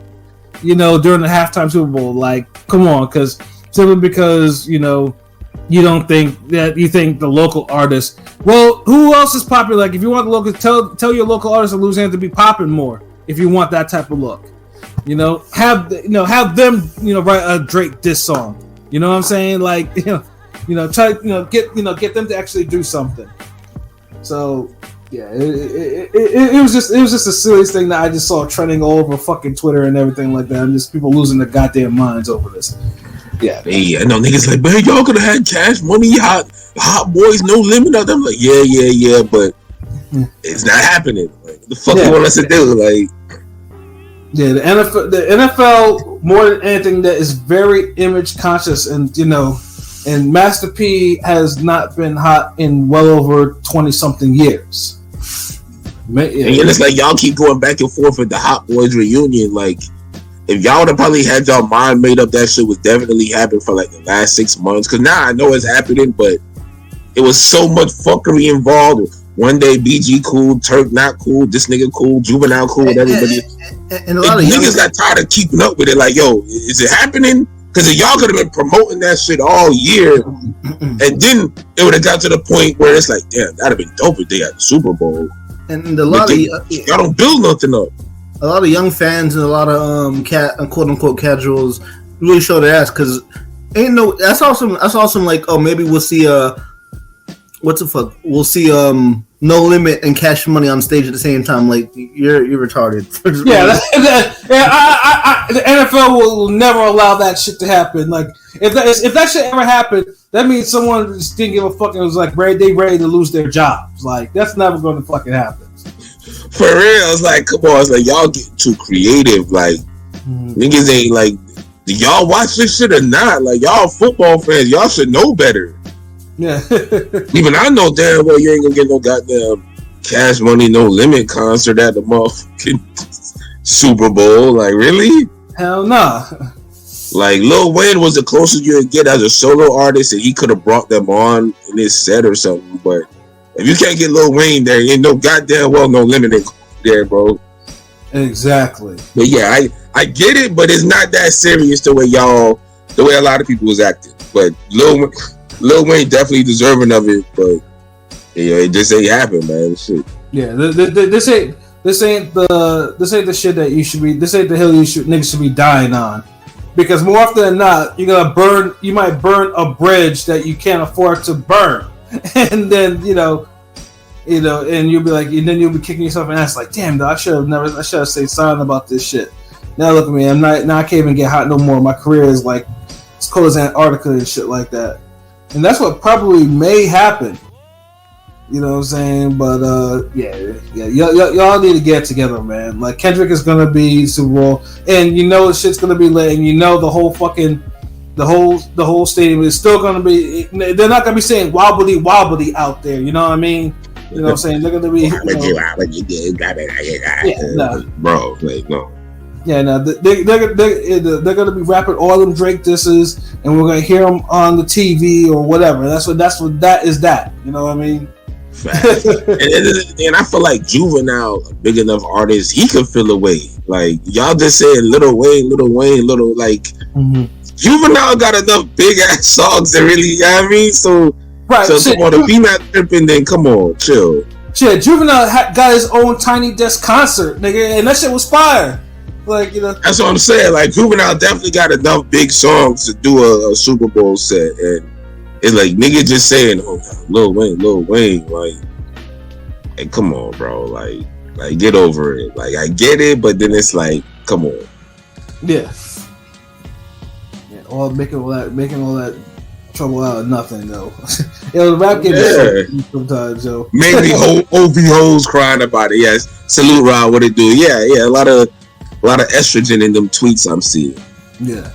during the halftime Super Bowl. Like, come on, simply because you don't think that you think the local artist. Well, who else is popular? Like, if you want the local, tell your local artist in Louisiana to be popping more. If you want that type of look, have them write a Drake diss song. You know what I'm saying? Like, try get them to actually do something. So yeah, it was just a silliest thing that I just saw trending all over fucking Twitter and everything like that, and just people losing their goddamn minds over this. Yeah,
hey, I know niggas like, man, y'all could have had Cash Money, hot boys, no limit. I'm like, yeah, but it's not happening. Like, what the fuck you want us to do? Like,
yeah, the NFL more than anything that is very image conscious, and and Master P has not been hot in well over 20-something years.
And it's like y'all keep going back and forth with the Hot Boys reunion. Like, if y'all would have probably had y'all mind made up, that shit was definitely happening for like the last 6 months. Because now I know it's happening, but it was so much fuckery involved. One day BG cool, Turk not cool, this nigga cool, Juvenile cool, everybody.
And a lot of
niggas got tired of keeping up with it. Like, yo, is it happening? Because y'all could have been promoting that shit all year, and then it would have got to the point where it's like, damn, that'd have been dope if they had the Super Bowl.
And a lot
y'all don't build nothing up.
A lot of young fans and a lot of quote unquote casuals really show their ass because that's awesome. Like, oh, maybe we'll see we'll see No Limit and Cash Money on stage at the same time. Like, you're retarded.
The NFL will never allow that shit to happen. Like, if that shit ever happened, that means someone just didn't give a fuck and was like, ready to lose their jobs. Like, that's never going to fucking happen.
For real, it's like, come on, it's like y'all get too creative. Like, niggas ain't like, do y'all watch this shit or not? Like, y'all football fans, y'all should know better.
Yeah.
Even I know damn well you ain't gonna get no goddamn Cash Money No Limit concert at the motherfucking Super Bowl. Like, really?
Hell nah.
Like, Lil Wayne was the closest you would get as a solo artist, and he could have brought them on in his set or something. But if you can't get Lil Wayne there, ain't no goddamn well No Limit there, bro.
Exactly.
But yeah, I get it, but it's not that serious the way a lot of people was acting. But Lil Wayne definitely deserving of it, but it just ain't happen, man. Shit.
Yeah, this ain't the shit that you should be. This ain't the hill niggas should be dying on, because more often than not, you might burn a bridge that you can't afford to burn, and then and you'll be like, and then you'll be kicking yourself in the ass like, damn, though, I should have stayed silent about this shit. Now look at me, I can't even get hot no more. My career is like as cold as Antarctica and shit like that. And that's what probably may happen. You know what I'm saying? But y'all need to get together, man. Like, Kendrick is gonna be Super Bowl, and the shit's gonna be lit, and the whole fucking the whole stadium is still gonna be. They're not gonna be saying wobbly wobbly out there. You know what I mean? You know what I'm saying? They're gonna be.
Bro, like, no.
Yeah, no, they're gonna be rapping all them Drake disses, and we're gonna hear them on the TV or whatever. That's what that is. That, you know what I mean?
and I feel like Juvenile, a big enough artist, he could feel away. Like, y'all just saying Lil Wayne, like, Juvenile got enough big ass songs that really, you know what I mean? So come on, if he not tripping, then come on, chill.
Shit, Juvenile got his own Tiny Desk concert, nigga, and that shit was fire. Like,
that's what I'm saying. Like, Juvenile definitely got enough big songs to do a Super Bowl set, and It's like nigga just saying, "Oh, Lil Wayne," like, hey, come on, bro, like get over it. Like I get it, but then it's like, come on.
Yeah. All making all that trouble out of nothing though. The rap game is sometimes, yo.
Mainly OV hoes crying about it. Yes, salute Rod, what it do? Yeah, a lot of estrogen in them tweets I'm seeing.
Yeah.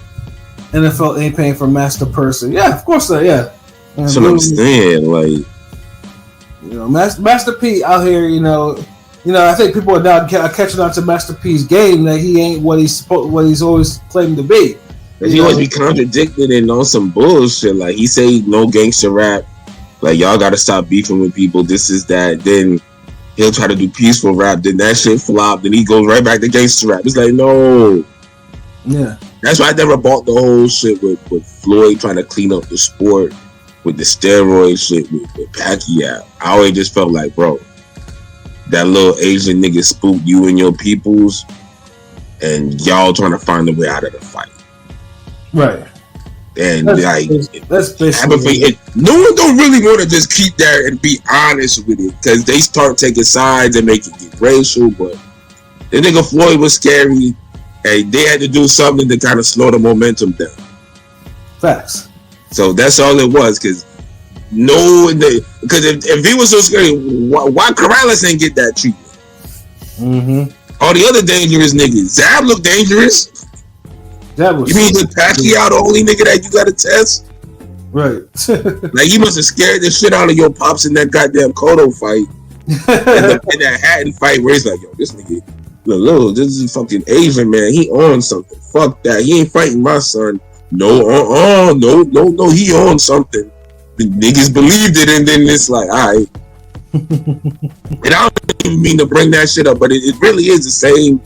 NFL ain't paying for master person. Yeah, of course not. Yeah.
That's what I'm saying. Like,
Master P out here. I think people are now catching on to Master P's game that he ain't what he's always claimed to be.
He always be contradicted and on some bullshit. Like he say no gangster rap. Like y'all gotta stop beefing with people. This is that. Then he'll try to do peaceful rap. Then that shit flop. Then he goes right back to gangster rap. It's like no.
Yeah.
That's why I never bought the whole shit with Floyd trying to clean up the sport with the steroid shit with Pacquiao. I always just felt like, bro, that little Asian nigga spooked you and your peoples, and y'all trying to find a way out of the fight.
Right.
And
that's basically
it. No one don't really want to just keep there and be honest with it because they start taking sides and make it get racial. But the nigga Floyd was scary, and they had to do something to kind of slow the momentum down.
Facts.
So that's all it was. Because if he was so scary, why Corrales ain't get that treatment?
Mm-hmm.
All the other dangerous niggas, Zab look dangerous. You mean the Pacquiao the only nigga that you gotta test?
Right.
Like you must have scared the shit out of your pops in that goddamn Cotto fight. in that Hatton fight where he's like, yo, this nigga, look, this is fucking Asian man. He on something. Fuck that. He ain't fighting my son. No, he on something. The niggas believed it, and then it's like, all right. And I don't even mean to bring that shit up, but it really is the same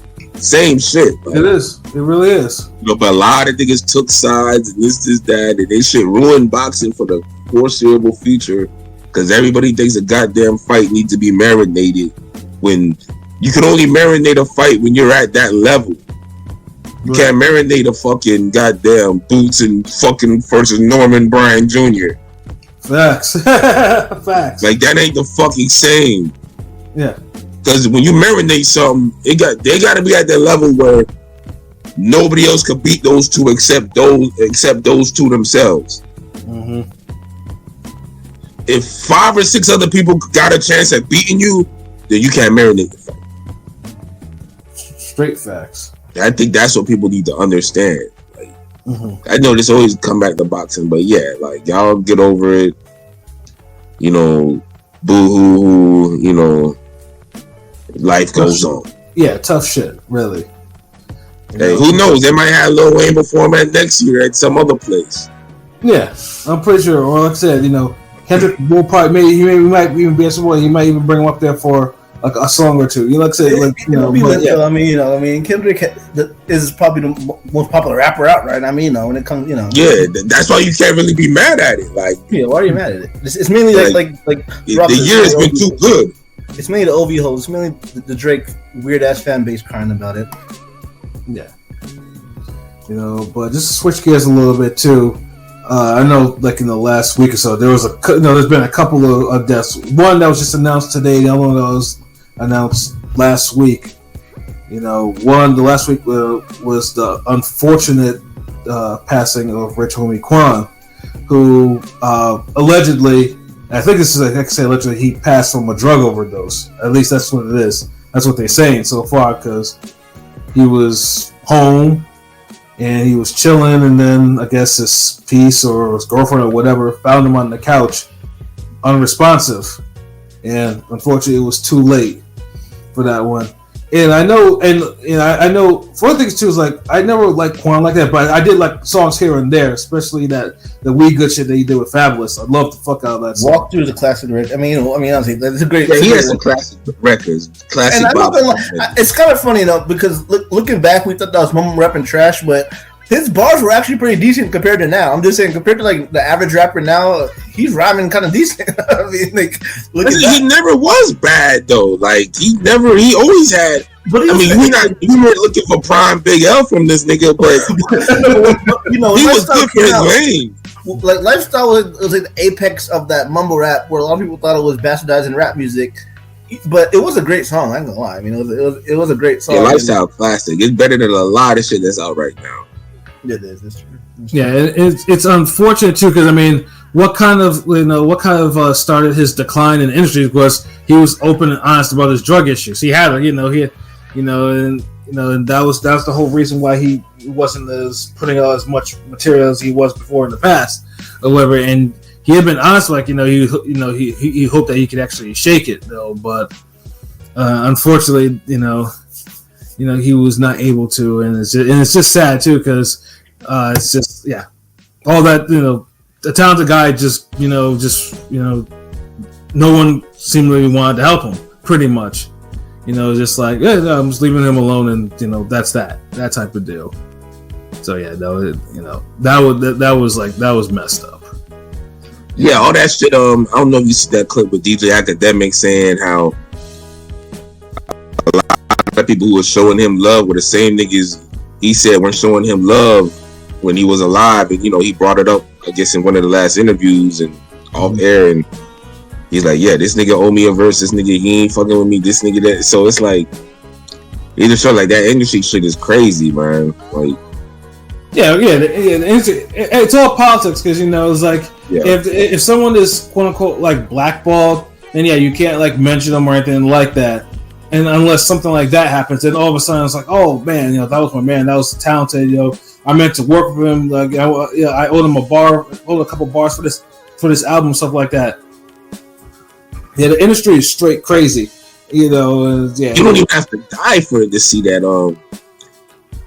shit. Like,
it is. It really is.
But a lot of niggas took sides and this, that, and they shit ruined boxing for the foreseeable future because everybody thinks a goddamn fight needs to be marinated when you can only marinate a fight when you're at that level. You can't marinate a fucking goddamn Boots and fucking versus Norman Bryan Jr.
Facts. Facts.
Like that ain't the fucking same.
Yeah.
Because when you marinate something, they got to be at that level where nobody else could beat those two except those two themselves.
Mm-hmm.
If 5 or 6 other people got a chance at beating you, then you can't marinate the fight.
Straight facts.
I think that's what people need to understand. Like, I know this always come back to boxing, but yeah, like y'all get over it. Boo hoo. Life goes on.
Yeah, tough shit, really.
Hey, who knows? They might have Lil Wayne perform at next year at some other place.
Yeah, I'm pretty sure. Or like I said, Kendrick will probably he might even be somewhere. He might even bring him up there for like a song or two. Like I said,
I mean, Kendrick is probably the most popular rapper out, right? I mean, when it comes,
Yeah, that's why you can't really be mad at it. Like,
yeah, why are you mad at it? It's mainly like
the year has been too good.
It's mainly the OV hoes. It's mainly the Drake weird ass fan base crying about it.
Yeah. But just to switch gears a little bit too. I know, like in the last week or so, there's been a couple of deaths. One that was just announced today. The other one that was announced last week. The last week was the unfortunate passing of Rich Homie Quan, who allegedly. I think this is, like I say, allegedly he passed from a drug overdose. At least that's what it is. That's what they're saying so far, because he was home and he was chilling, and then I guess his piece or his girlfriend or whatever found him on the couch, unresponsive, and unfortunately it was too late for that one. And I know, I know. For one thing too is like I never liked Quan like that, but I did like songs here and there, especially the We Good shit that he did with Fabulous. I love the fuck out of that song.
Walk Through the classic record. I mean, honestly, that's a great.
Yeah, he has some classic records, classic.
And it's kind of funny because looking back, we thought that was mum rapping trash, but his bars were actually pretty decent compared to now. I'm just saying, compared to like the average rapper now, he's rhyming kind of decent. I mean, like,
he never was bad though. Like he always had. But we were looking for prime Big L from this nigga, but he was good for his lane.
like Lifestyle was like the apex of that mumble rap, where a lot of people thought it was bastardizing rap music, but it was a great song. I ain't gonna lie. I mean, it was a great song.
Yeah, Lifestyle classic. It's better than a lot of shit that's out right now.
It is. It's true.
Yeah, it's unfortunate too, because I mean, what kind of started his decline in the industry was he was open and honest about his drug issues. He had, and that was the whole reason why he wasn't putting out as much material as he was before in the past, or whatever. And he had been honest, like he hoped that he could actually shake it though, but unfortunately, he was not able to, and it's just sad too, because it's just all that the talented guy just no one seemed really wanted to help him, pretty much. Just like, I'm just leaving him alone, and that's that type of deal. So that was messed up.
Yeah, all that shit. I don't know if you see that clip with DJ Academic saying how a lot of people who were showing him love were the same niggas he said weren't showing him love when he was alive, and he brought it up, I guess, in one of the last interviews and off air, and he's like, yeah, this nigga owe me a verse, this nigga, he ain't fucking with me, this nigga that. So it's like, it just felt like that industry shit is crazy, man. Like,
it's all politics, because it's like, if someone is quote unquote like blackballed, then you can't like mention them or anything like that, and unless something like that happens, then all of a sudden it's like, oh man, that was my man, that was talented, I meant to work with him, like I owed him a couple bars for this album, stuff like that. Yeah, the industry is straight crazy, You don't
even have to die for it to see that.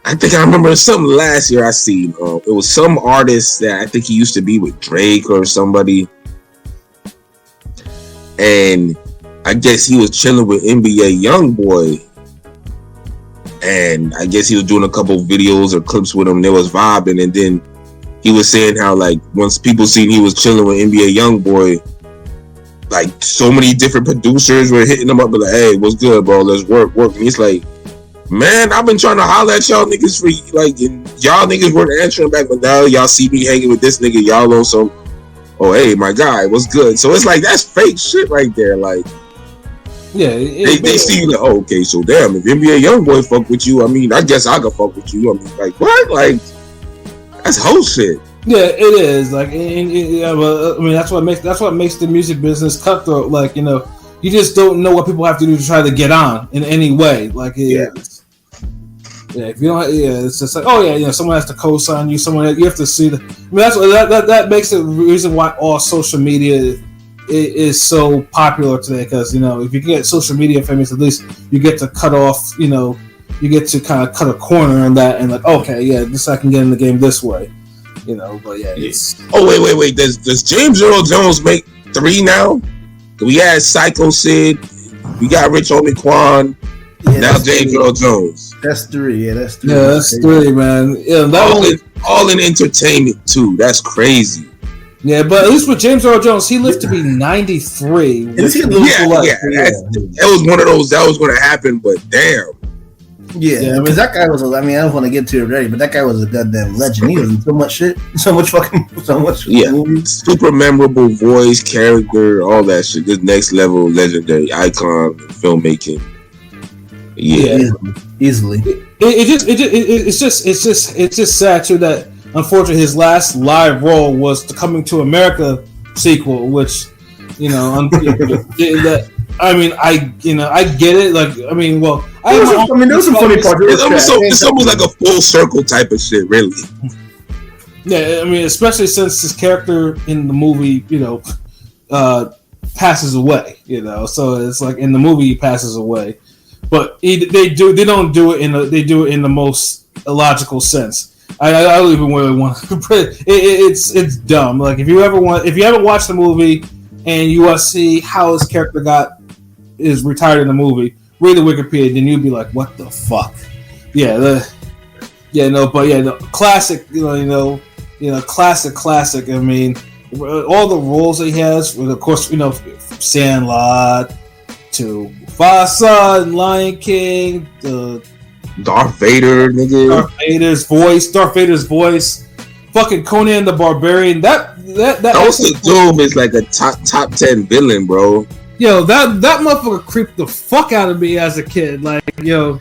I think I remember something last year I seen. It was some artist that I think he used to be with Drake or somebody, and I guess he was chilling with NBA YoungBoy, and I guess he was doing a couple videos or clips with him. They was vibing, and then he was saying how like once people seen he was chilling with NBA YoungBoy, like so many different producers were hitting him up, like, "Hey, what's good, bro? Let's work." And he's like, "Man, I've been trying to holler at y'all niggas for like, and y'all niggas weren't answering back, but now y'all see me hanging with this nigga, y'all on some, oh hey, my guy, what's good?" So it's like that's fake shit right there, like.
Yeah,
they see you like, oh, okay, so damn, if NBA YoungBoy fuck with you, I mean, I guess I could fuck with you. I mean, like, what? Like, that's whole shit.
Yeah, it is. Like, but I mean, that's what makes the music business cutthroat. Like, you just don't know what people have to do to try to get on in any way. Like, if you don't, it's just like, oh yeah, someone has to co-sign you. You have to see the. I mean, that's that makes the reason why all social media is so popular today, because if you can get social media famous, at least you get to cut off, you get to kind of cut a corner on that, and like, okay, yeah, this I can get in the game this way, but yeah, it's.
Oh wait, does James Earl Jones make 3 now? We had Psycho Sid, we got Rich Homie Quan, now James Earl Jones.
That's 3,
that's 3, man. Yeah,
all in entertainment too. That's crazy.
Yeah, but at least with James Earl Jones, he lived to be 93.
That was one of those that was going to happen, but damn.
Yeah, because that guy was. I mean, I don't want to get to it already, but that guy was a goddamn legend. He was in so much shit, so much.
Yeah, super memorable voice, character, all that shit. This next level, legendary icon, filmmaking. Yeah,
easily.
It's just sad too that. Unfortunately, his last live role was the Coming to America sequel, which, that, I mean, I get it. Like, I mean, well,
there was some funny parts.
It's almost like a full circle type of shit, really.
Yeah, I mean, especially since his character in the movie, passes away. So it's like in the movie he passes away, but they don't do it in the most illogical sense. I don't even really want to. It's dumb. Like if you haven't watched the movie and you want to see how his character is retired in the movie, read the Wikipedia, then you'd be like, "What the fuck?" Classic. Classic. I mean, all the roles that he has. Of course, Sandlot to Mufasa and Lion King.
Darth Vader, nigga.
Darth Vader's voice. Fucking Conan the Barbarian. That
Also, Doom is like a top 10 villain, bro.
Yo, that motherfucker creeped the fuck out of me as a kid. Like, yo.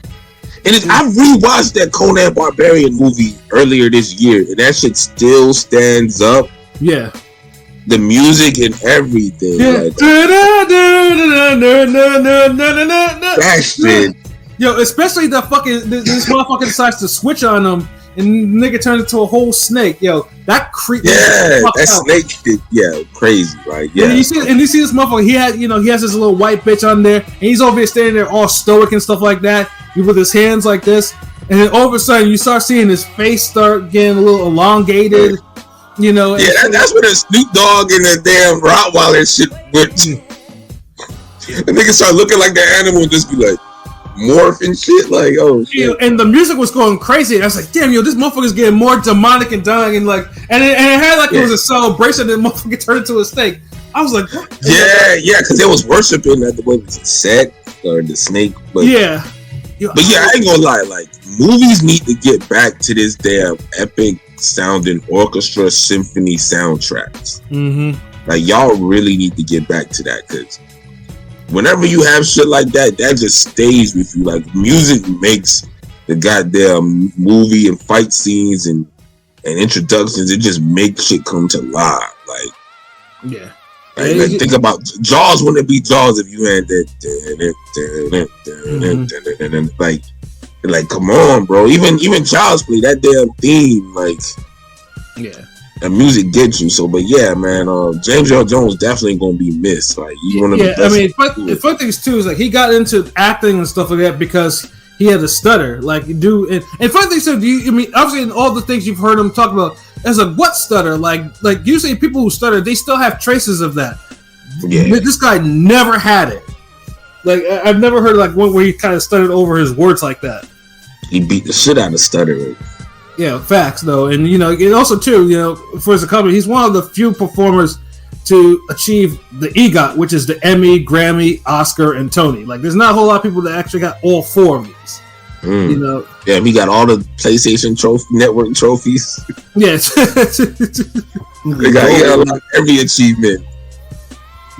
And I rewatched that Conan Barbarian movie earlier this year, and that shit still stands up.
Yeah.
The music and everything.
Yeah.
Like, that shit.
Yo, especially the fucking this motherfucker decides to switch on him, and nigga turns into a whole snake. Yo, that creep.
Yeah, that snake shit. Yeah, crazy. Like, yeah.
And you see this motherfucker. He has this little white bitch on there, and he's over here standing there all stoic and stuff like that, with his hands like this, and then all of a sudden you start seeing his face start getting a little elongated. You know.
Yeah, that's where the Snoop Dogg and the damn Rottweiler shit went. The niggas start looking like the animal and just be like morph and shit. Like, oh shit.
You know, and the music was going crazy. And I was like, damn, yo, this motherfucker's getting more demonic and dying, and like, and it had like it was a celebration, and the motherfucker turned into a snake. I was like, what?
Yeah, because they was worshiping at the way it was a set or the snake. But
yeah.
But yeah, I ain't gonna lie, like, movies need to get back to this damn epic sounding orchestra symphony soundtracks.
Mm-hmm.
Like, y'all really need to get back to that, because whenever you have shit like that, that just stays with you. Like, music makes the goddamn movie and fight scenes and introductions, it just makes shit come to life. Like,
yeah.
Like, think about Jaws. Wouldn't it be Jaws if you had that? Like, come on, bro. Even Child's Play, that damn theme, like,
yeah,
that music gets you. So, but yeah, man, James Earl Jones definitely gonna be missed. Like, he's one of the best.
I mean, the fun things too is like he got into acting and stuff like that because he had a stutter. Like, dude, and fun things too. I mean, obviously, in all the things you've heard him talk about. As a what stutter? Like usually people who stutter, they still have traces of that. Yeah. This guy never had it. Like, I've never heard like one where he kind of stuttered over his words like that.
He beat the shit out of stuttering.
Yeah, facts though, and and also too, for his company, he's one of the few performers to achieve the EGOT, which is the Emmy, Grammy, Oscar, and Tony. Like, there's not a whole lot of people that actually got all four of these.
Yeah, we got all the PlayStation Network trophies.
Yes,
they got every achievement.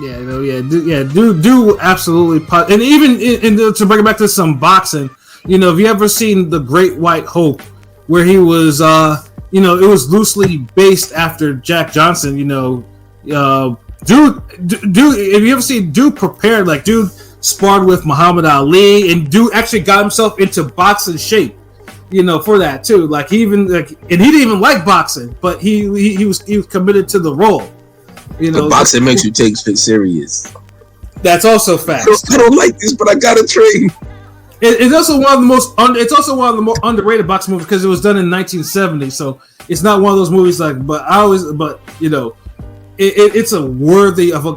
Yeah, do absolutely. And even to bring it back to some boxing, have you ever seen The Great White Hope, where he was, it was loosely based after Jack Johnson. Dude, have you ever seen Dude prepared? Like, dude sparred with Muhammad Ali, and dude actually got himself into boxing shape, for that too. Like, he even and he didn't even like boxing, but he was committed to the role.
But boxing makes you take it serious.
That's also fact.
I don't like this, but I gotta train.
It's also one of the more underrated boxing movies because it was done in 1970. So it's not one of those movies it's a worthy of a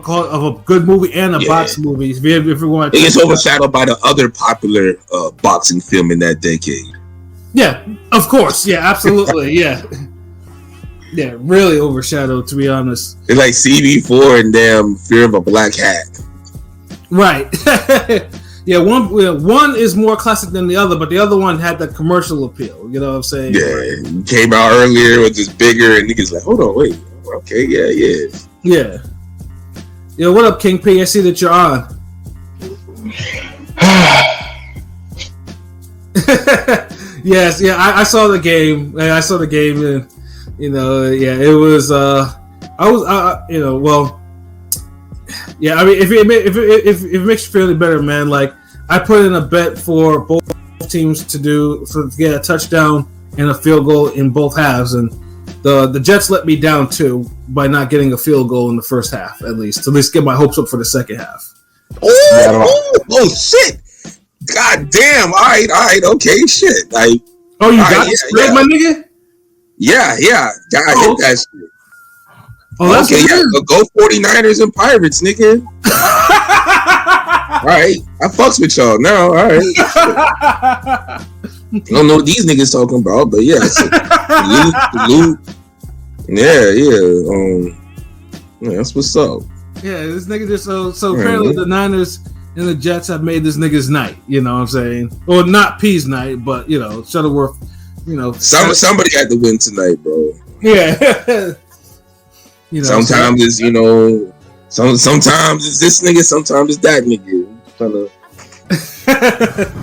good movie and a boxing movie. If you're going,
it gets overshadowed by the other popular boxing film in that decade.
Yeah, of course. Yeah, absolutely. Yeah, really overshadowed. To be honest,
it's like CV4 and damn Fear of a Black Hat.
Right. Yeah, one is more classic than the other, but the other one had that commercial appeal. You know what I'm saying?
Yeah, it came out earlier, was just bigger, and niggas like, hold on, wait. Okay, yeah. Yo, what up, King P? I see that you're on. Yes, yeah, I saw the game. And it was. Yeah, I mean, if it makes you feel any better, man, like, I put in a bet for both teams to get a touchdown and a field goal in both halves, and the Jets let me down too by not getting a field goal in the first half, at least get my hopes up for the second half. Oh shit! God damn! All right, okay, shit. Like,
oh, you got it straight, my nigga?
Yeah. God, hit that shit.
Oh, that's
okay. Yeah, go 49ers and Pirates, nigga. All right, I fucks with y'all now. All right. I don't know what these niggas talking about, but yeah. Salute. Yeah, that's what's up.
Yeah, this nigga just so apparently the Niners and the Jets have made this nigga's night. You know what I'm saying? Or not P's night, but Shuttleworth. Somebody
had to win tonight, bro.
Yeah. You know,
sometimes it's sometimes it's this nigga, sometimes it's that nigga.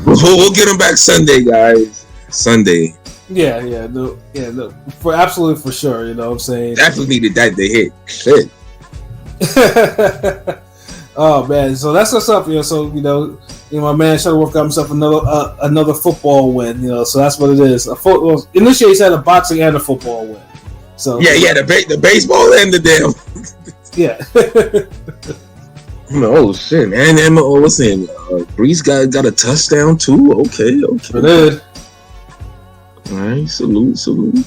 We'll get him back Sunday, guys. Sunday.
No, for sure. You know what I'm saying?
Definitely needed that to hit. Shit.
Oh man, so that's what's up. So my man Shuttleworth got himself another football win. So that's what it is. Initially, he's had a boxing and a football win. So
the baseball and the damn.
Yeah.
Oh shit, man! What's in? Brees got a touchdown too. Okay.
It is.
All right, salute.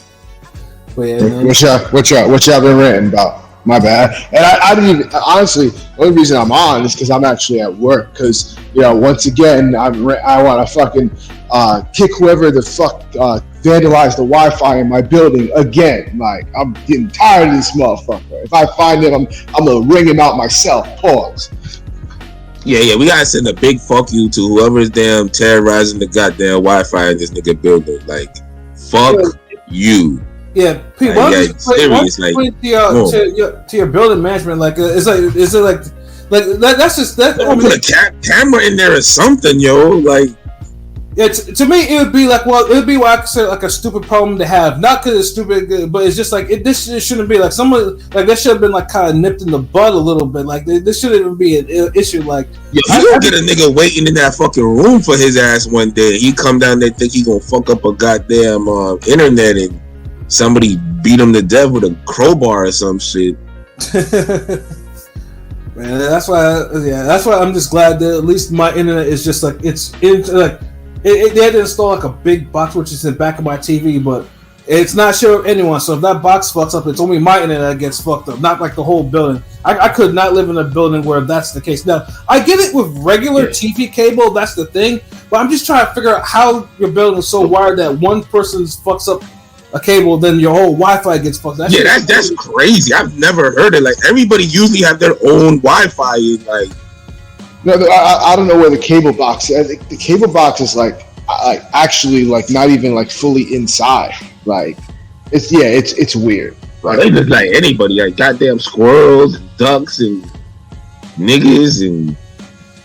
But yeah, what y'all been ranting about? My bad. And I didn't even, honestly, the only reason I'm on is because I'm actually at work. Because, once again, I want to fucking kick whoever the fuck vandalized the Wi-Fi in my building again. Like, I'm getting tired of this motherfucker. If I find him, I'm going to ring him out myself. Pause.
Yeah, we got to send a big fuck you to whoever's damn terrorizing the goddamn Wi-Fi in this nigga building. Like, fuck you.
Yeah, Pete, why don't you point to your building management? Like, is it like that's just that?
Put a camera in there or something, yo. Like,
yeah, to me, it would be like, well, it would be what I consider like a stupid problem to have. Not because it's stupid, but it's just like this shouldn't be like someone like that should have been like kind of nipped in the bud a little bit. Like, this shouldn't even be an issue. Like,
you gonna get a nigga waiting in that fucking room for his ass one day. He come down there think he gonna fuck up a goddamn internet and somebody beat him to death with a crowbar or some shit.
Man, that's why I'm just glad that at least my internet is just like it's into like they had to install like a big box which is in the back of my TV, but it's not sure anyone. So if that box fucks up, it's only my internet that gets fucked up, not like the whole building. I could not live in a building where that's the case. Now I get it with regular TV cable, that's the thing, but I'm just trying to figure out how your building is so wired that one person fucks up a cable, then your whole Wi-Fi gets fucked.
That's crazy. I've never heard it. Like, everybody usually have their own Wi-Fi. Like,
no, I don't know where the cable box is. I think the cable box is like actually like not even like fully inside. Like, it's weird.
Right? They just like anybody, like goddamn squirrels and ducks and niggas and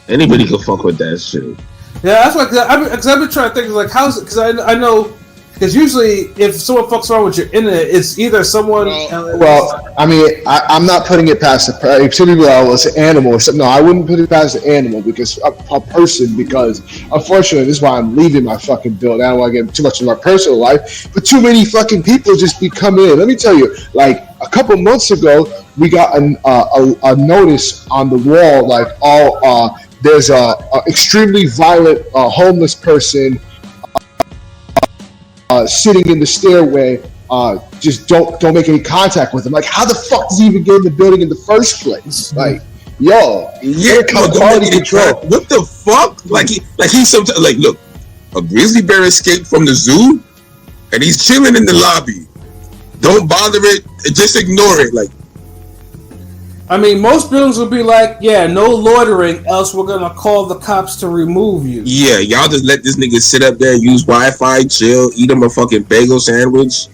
anybody can fuck with that shit.
Yeah, that's why. Because I've been trying to think like how's it? Because I know. Because usually, if someone fucks around with your internet, it's either someone.
Well, I mean, I'm not putting it past the. Some people are it's an animal or something. No, I wouldn't put it past the animal because a person. Because unfortunately, this is why I'm leaving my fucking building. I don't want to get too much of my personal life, but too many fucking people just be coming in. Let me tell you, like a couple months ago, we got a notice on the wall, like there's a extremely violent homeless person. Sitting in the stairway, just don't make any contact with him. Like, how the fuck does he even get in the building in the first place? Like, quality control.
What the fuck? Like he's sometimes like, look, a grizzly bear escaped from the zoo, and he's chilling in the lobby. Don't bother it. Just ignore it. Like,
I mean, most buildings will be like, no loitering, else we're gonna call the cops to remove you.
Yeah, y'all just let this nigga sit up there, use Wi-Fi, chill, eat him a fucking bagel sandwich.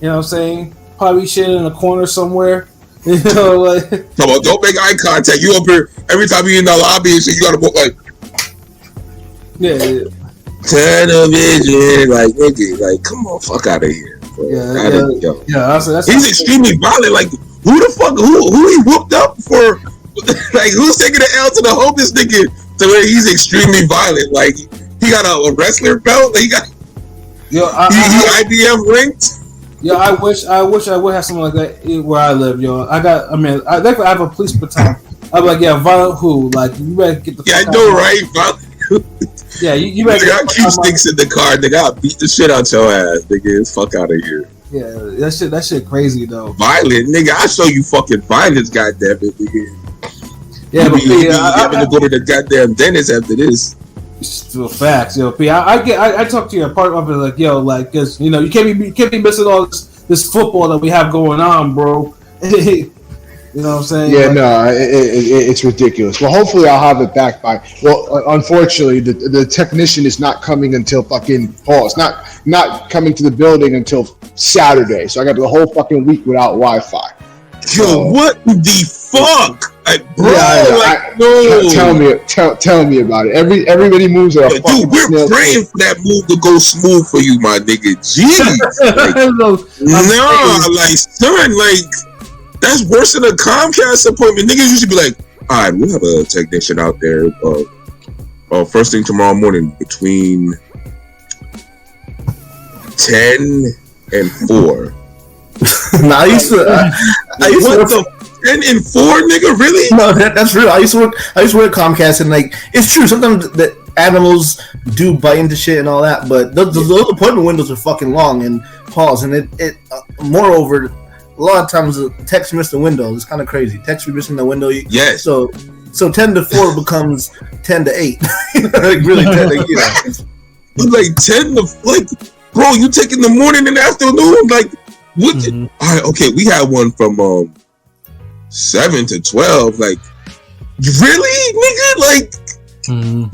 You know what I'm saying? Probably shit in a corner somewhere. You know, like.
Come on, don't make eye contact. You up here every time you in the lobby and shit, you gotta go like.
Yeah.
Television, like nigga, like come on, fuck out of here. Bro.
That's
he's extremely violent. Like. Who the fuck? Who he whooped up for? Like, who's taking the L to the homeless nigga to where he's extremely violent? Like, he got a wrestler belt. He got he IBF ranked.
Yo, I wish I would have something like that where I live. Yo, I definitely have a police baton. I'm like, violent who? Like, you better get the.
Yeah, I know, right? Violent.
Yeah, you better.
They got cue sticks in the car. They got beat the shit out your ass, nigga. Fuck out of here.
Yeah, that shit crazy though.
Violent, nigga. I'll show you fucking violence, goddamn it, nigga.
Yeah, but
I'm gonna go to the goddamn dentist after this.
Still facts, yo. P, I talk to your part of it like, yo, like, cause you know you can't be missing all this football that we have going on, bro. You know what I'm saying?
Yeah, no, it's ridiculous. Well, hopefully I'll have it back by. Well, unfortunately, the technician is not coming until fucking pause. Not coming to the building until Saturday. So I got the whole fucking week without Wi-Fi.
Yo, what the fuck? Like, bro,
tell me about it. Everybody moves at a fucking
dude, we're praying for that move to go smooth for you, my nigga. Jeez. Like, like, son, like, that's worse than a Comcast appointment. Niggas used to be like, all right, we'll have a technician out there first thing tomorrow morning between 10 and 4.
I used to
what the 10 and 4, nigga? Really?
No, that's real. I used to work at Comcast, and like, it's true. Sometimes that animals do bite into shit and all that, but those appointment windows are fucking long and pause. And it moreover, a lot of times the text missed the window. It's kind of crazy. Text missing the window.
Yes.
So 10 to 4 becomes 10 to 8. Like really 10 to, you know.
Like 10 to, like, bro, you taking the morning and afternoon, like. What?
Mm-hmm.
All right, okay, we had one from 7 to 12. Like, really, nigga? Like,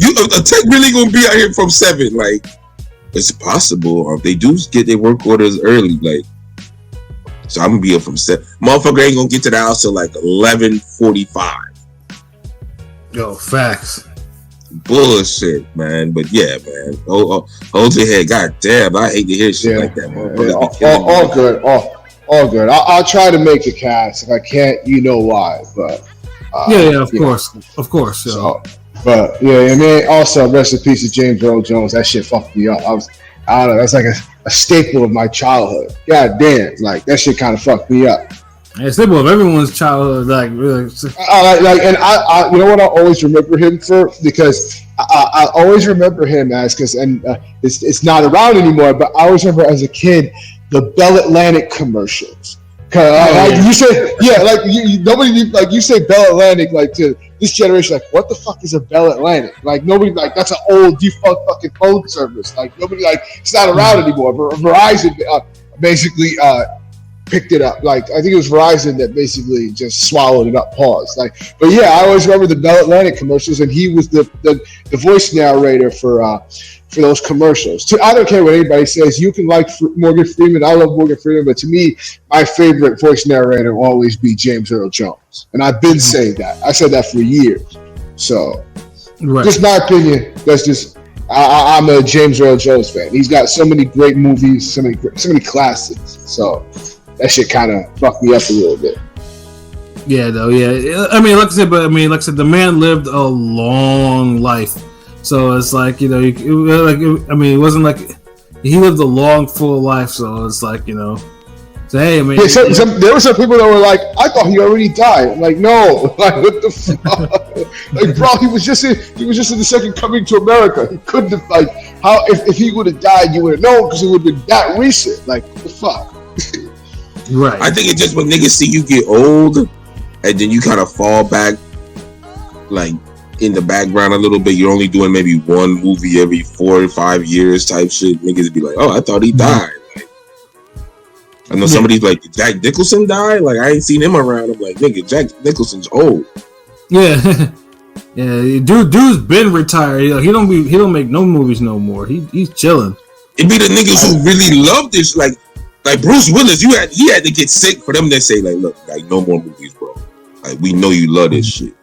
you a tech really gonna be out here from 7? Like, it's possible. They do get their work orders early. Like, so I'm gonna be up from 7. Motherfucker ain't gonna get to the house till like 11:45.
Yo, facts.
Bullshit, man. But yeah, man. Hold your head. God damn, I hate to hear shit like that, man.
All good. All good. I'll try to make the cast. If I can't, you know why. But
of course. Yeah.
So, but yeah, and then also rest in peace to James Earl Jones. That shit fucked me up. I don't know. That's like a staple of my childhood. God damn, like that shit kind of fucked me up.
It's staple of everyone's childhood, like really.
And I you know what I always remember him for, because I always remember him as, it's not around anymore, but I always remember as a kid the Bell Atlantic commercials. Like you say, yeah, like nobody, like you say Bell Atlantic, like to this generation, like what the fuck is a Bell Atlantic? Like nobody, like that's an old defunct fucking phone service. Like nobody, like it's not around anymore. Verizon basically picked it up. Like I think it was Verizon that basically just swallowed it up. Pause. Like, but yeah, I always remember the Bell Atlantic commercials, and he was the voice narrator for those commercials. I don't care what anybody says. You can like Morgan Freeman. I love Morgan Freeman, but to me, my favorite voice narrator will always be James Earl Jones, and I've been saying that. I said that for years. So, just my opinion. That's just. I'm a James Earl Jones fan. He's got so many great movies, so many classics. So. That shit kind of fucked me up a little bit.
Yeah, though. Yeah, I mean, like I said, the man lived a long life. So it's like, you know, it wasn't like he lived a long, full life. So it's like, you know, so hey, I mean,
there were some people that were like, I thought he already died. I'm like, no, like what the fuck? Like, bro, he was just in the second coming to America. He couldn't have, like, how if he would have died, you would have known, because it would have been that recent. Like, what the fuck?
Right.
I think it's just when niggas see you get old, and then you kind of fall back, like in the background a little bit. You're only doing maybe one movie every 4 or 5 years type shit. Niggas be like, "Oh, I thought he died." Like, I know somebody's like, "Did Jack Nicholson die?" Like, I ain't seen him around. I'm like, "Nigga, Jack Nicholson's old."
Yeah, yeah. Dude's been retired. He don't make no movies no more. He's chilling.
It be the niggas who really love this, like Bruce Willis. He had to get sick for them to say, like, look, like, no more movies, bro. Like, we know you love this shit.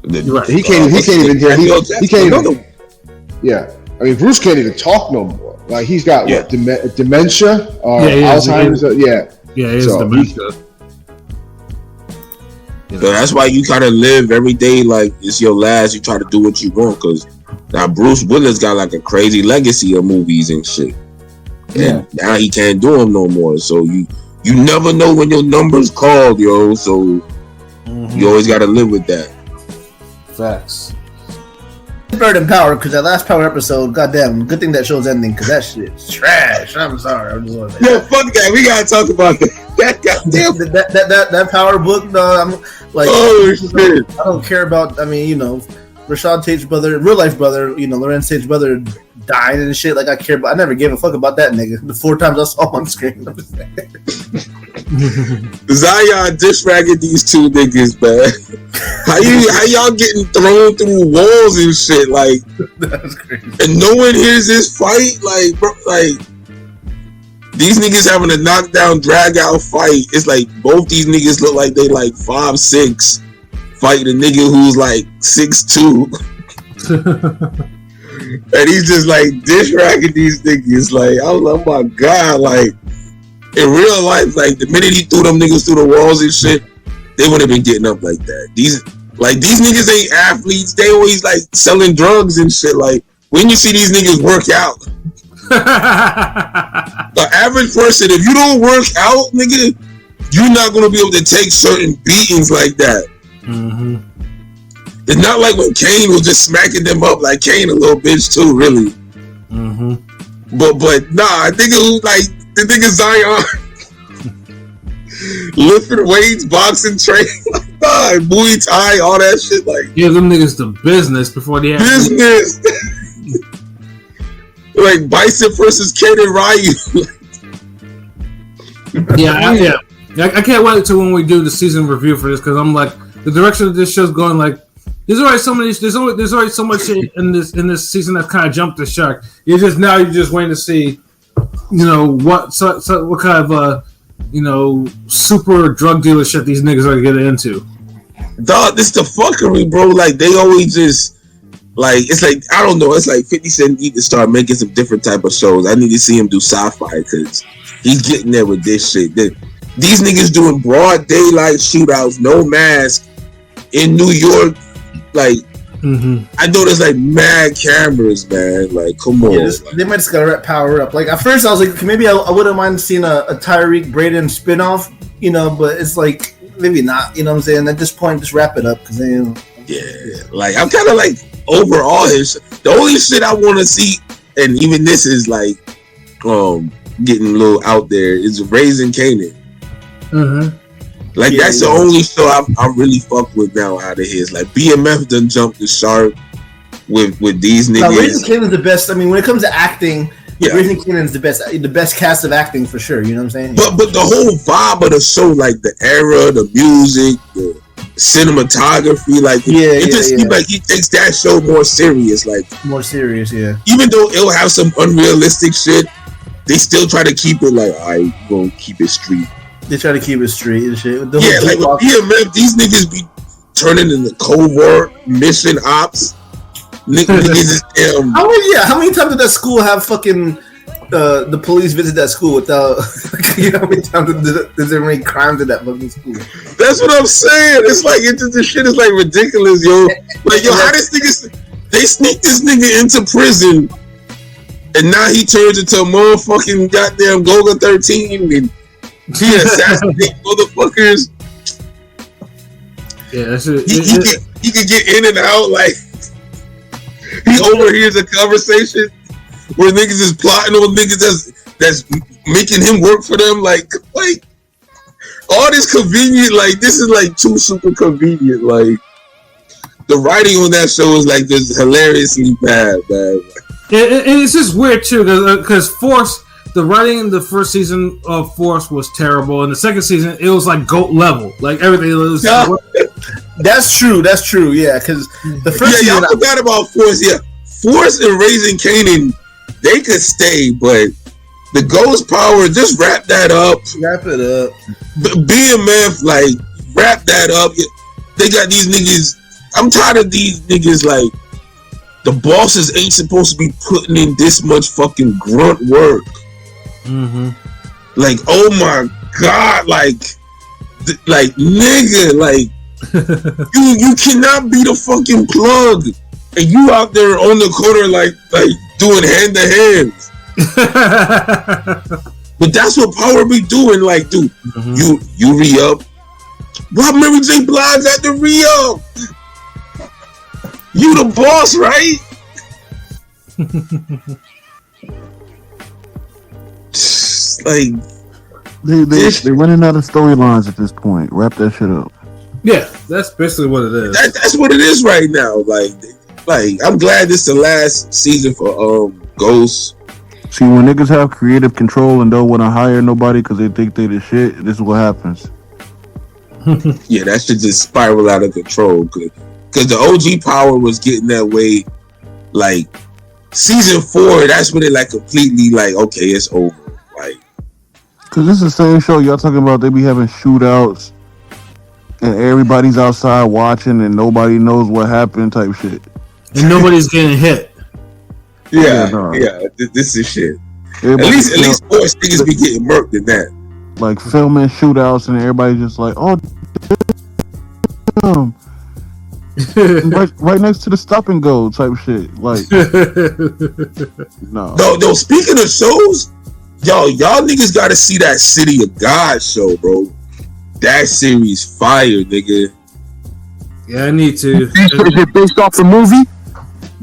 Right. He can't even. Yeah, I mean, Bruce can't even talk no more. Like, he's got dementia or Alzheimer's. Yeah,
he has dementia.
So that's why you kind of live every day like it's your last. You try to do what you want, because now Bruce Willis got like a crazy legacy of movies and shit. And now he can't do them no more. So you never know when your number's called, yo. So you always got to live with that.
Facts.
Bird and Power, because that last Power episode, goddamn, good thing that show's ending, because that shit's trash. I'm sorry. I'm just want to say.
Yo, fuck that. We gotta talk about that. Goddamn.
That Power book. No, I'm like,
oh shit.
I don't care about. I mean, you know, Rashad Tate's brother, real life brother. You know, Lorenz Tate's brother dying and shit. Like, I care about. I never gave a fuck about that nigga. The 4 times I saw him on screen.
Zion disragging these two niggas, man. How y'all getting thrown through walls and shit, like? That's crazy. And no one hears this fight, like, bro, like, These niggas having a knockdown, drag out fight. It's like both these niggas look like they like 5'6", fighting a nigga who's like 6'2". And he's just like dish racking these niggas. Like, oh my god, like in real life, like the minute he threw them niggas through the walls and shit, they would have been getting up like that. These niggas ain't athletes. They always like selling drugs and shit. Like when you see these niggas work out, the average person, if you don't work out, nigga, you're not gonna be able to take certain beatings like that. Mm-hmm. It's not like when Kane was just smacking them up. Like Kane a little bitch too, really. Mm-hmm. But nah, I think it was like the nigga Zion lifting weights, boxing, training, like Muay Thai, all that shit. Like
give them niggas the business before they have
business. Like Bison versus Kaden Ryu.
I can't wait until when we do the season review for this because I'm like the direction of this show's going like. There's already so many. There's already so much shit in this season that kind of jumped the shark. You're just waiting to see, what kind of super drug dealer shit these niggas are getting into.
Dog, this the fuckery, bro. Like they always just like it's like I don't know. It's like 50 Cent need to start making some different type of shows. I need to see him do sci-fi because he's getting there with this shit. These niggas doing broad daylight shootouts, no mask in New York. Like, I know there's like mad cameras, man. Like, come on.
Yeah, they might just gotta power up. Like, at first I was like, maybe I wouldn't mind seeing a Tyreek Braden spinoff, but it's like, maybe not, you know what I'm saying? At this point, just wrap it up. Cause then,
like, I'm kind of like over all his the only shit I want to see, and even this is like, getting a little out there, is Raising Kanan. Mm-hmm. Like that's the only show I really fuck with now out of his. Like BMF done jumped the shark with these niggas.
Raising Kanan's the best. I mean, when it comes to acting, Raising Kanan's the best cast of acting for sure. You know what I'm saying?
But the whole vibe of the show, like the era, the music, the cinematography, like it just seems like he takes that show more serious. Like
more serious, yeah.
Even though it'll have some unrealistic shit, they still try to keep it like, alright, we're gonna keep it street.
They try to keep it straight and shit.
Like with BMF, these niggas be turning into covert mission ops. Niggas
how many times did that school have fucking the police visit that school without how many times there's there any crimes in that fucking school?
That's what I'm saying. It's like this shit is like ridiculous, yo. Like how this niggas they sneak this nigga into prison and now he turns into a motherfucking goddamn Golga 13 and he assassinate motherfuckers.
Yeah, that's
it. He could get in and out. Like he overhears a conversation where niggas is plotting on niggas that's making him work for them. Like all this convenient. Like this is like too super convenient. Like the writing on that show is like just hilariously bad, man.
It's just weird too because Force. The writing in the first season of Force was terrible. In the second season, it was like GOAT level. Like everything was.
That's true. Yeah, because the first season.
I forgot about Force. Yeah, Force and Raising Kanan, they could stay, but the Ghost Power, just wrap that up.
Wrap it up.
BMF, like wrap that up. They got these niggas. I'm tired of these niggas. Like the bosses ain't supposed to be putting in this much fucking grunt work. Mm-hmm. Like, oh my god, like nigga, like you cannot be the fucking plug, and you out there on the corner like doing hand to hands. But that's what Power be doing. Like, dude, you re-up. Why Mary J. Blige had to re-up? You the boss, right? Like
they're running out of storylines at this point. Wrap that shit up.
Yeah, that's basically what it is.
That's what it is right now. Like I'm glad this is the last season for Ghost.
See, when niggas have creative control and don't want to hire nobody because they think they the shit, this is what happens.
Yeah, that should just spiral out of control. Because the OG Power was getting that way. Like season 4, that's when it like completely like, okay, it's over. Like
Cause it's the same show y'all talking about. They be having shootouts, and everybody's outside watching, and nobody knows what happened. Type shit.
And nobody's getting hit.
Yeah,
no.
this is shit.
Everybody
At least sports niggas be getting murked in that.
like filming shootouts, and everybody just like, oh, damn. right next to the stop and go type shit. Like, no.
No. Speaking of shows, y'all niggas gotta see that City of God show, bro. That series fire, nigga.
Yeah, I need to.
Is it based off the movie?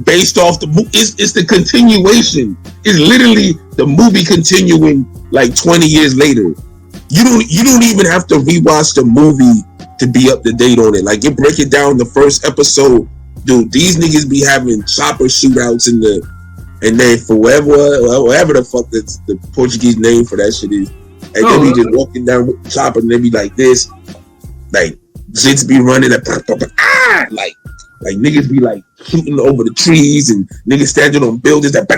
Based off the movie, it's the continuation. It's literally the movie continuing like 20 years later. You don't even have to rewatch the movie to be up to date on it. Like, you break it down the first episode, dude. These niggas be having chopper shootouts and then for whatever the fuck that's the Portuguese name for that shit is, and they be just walking down with the chopper and they be like this, like jits be running like niggas be like shooting over the trees and niggas standing on buildings like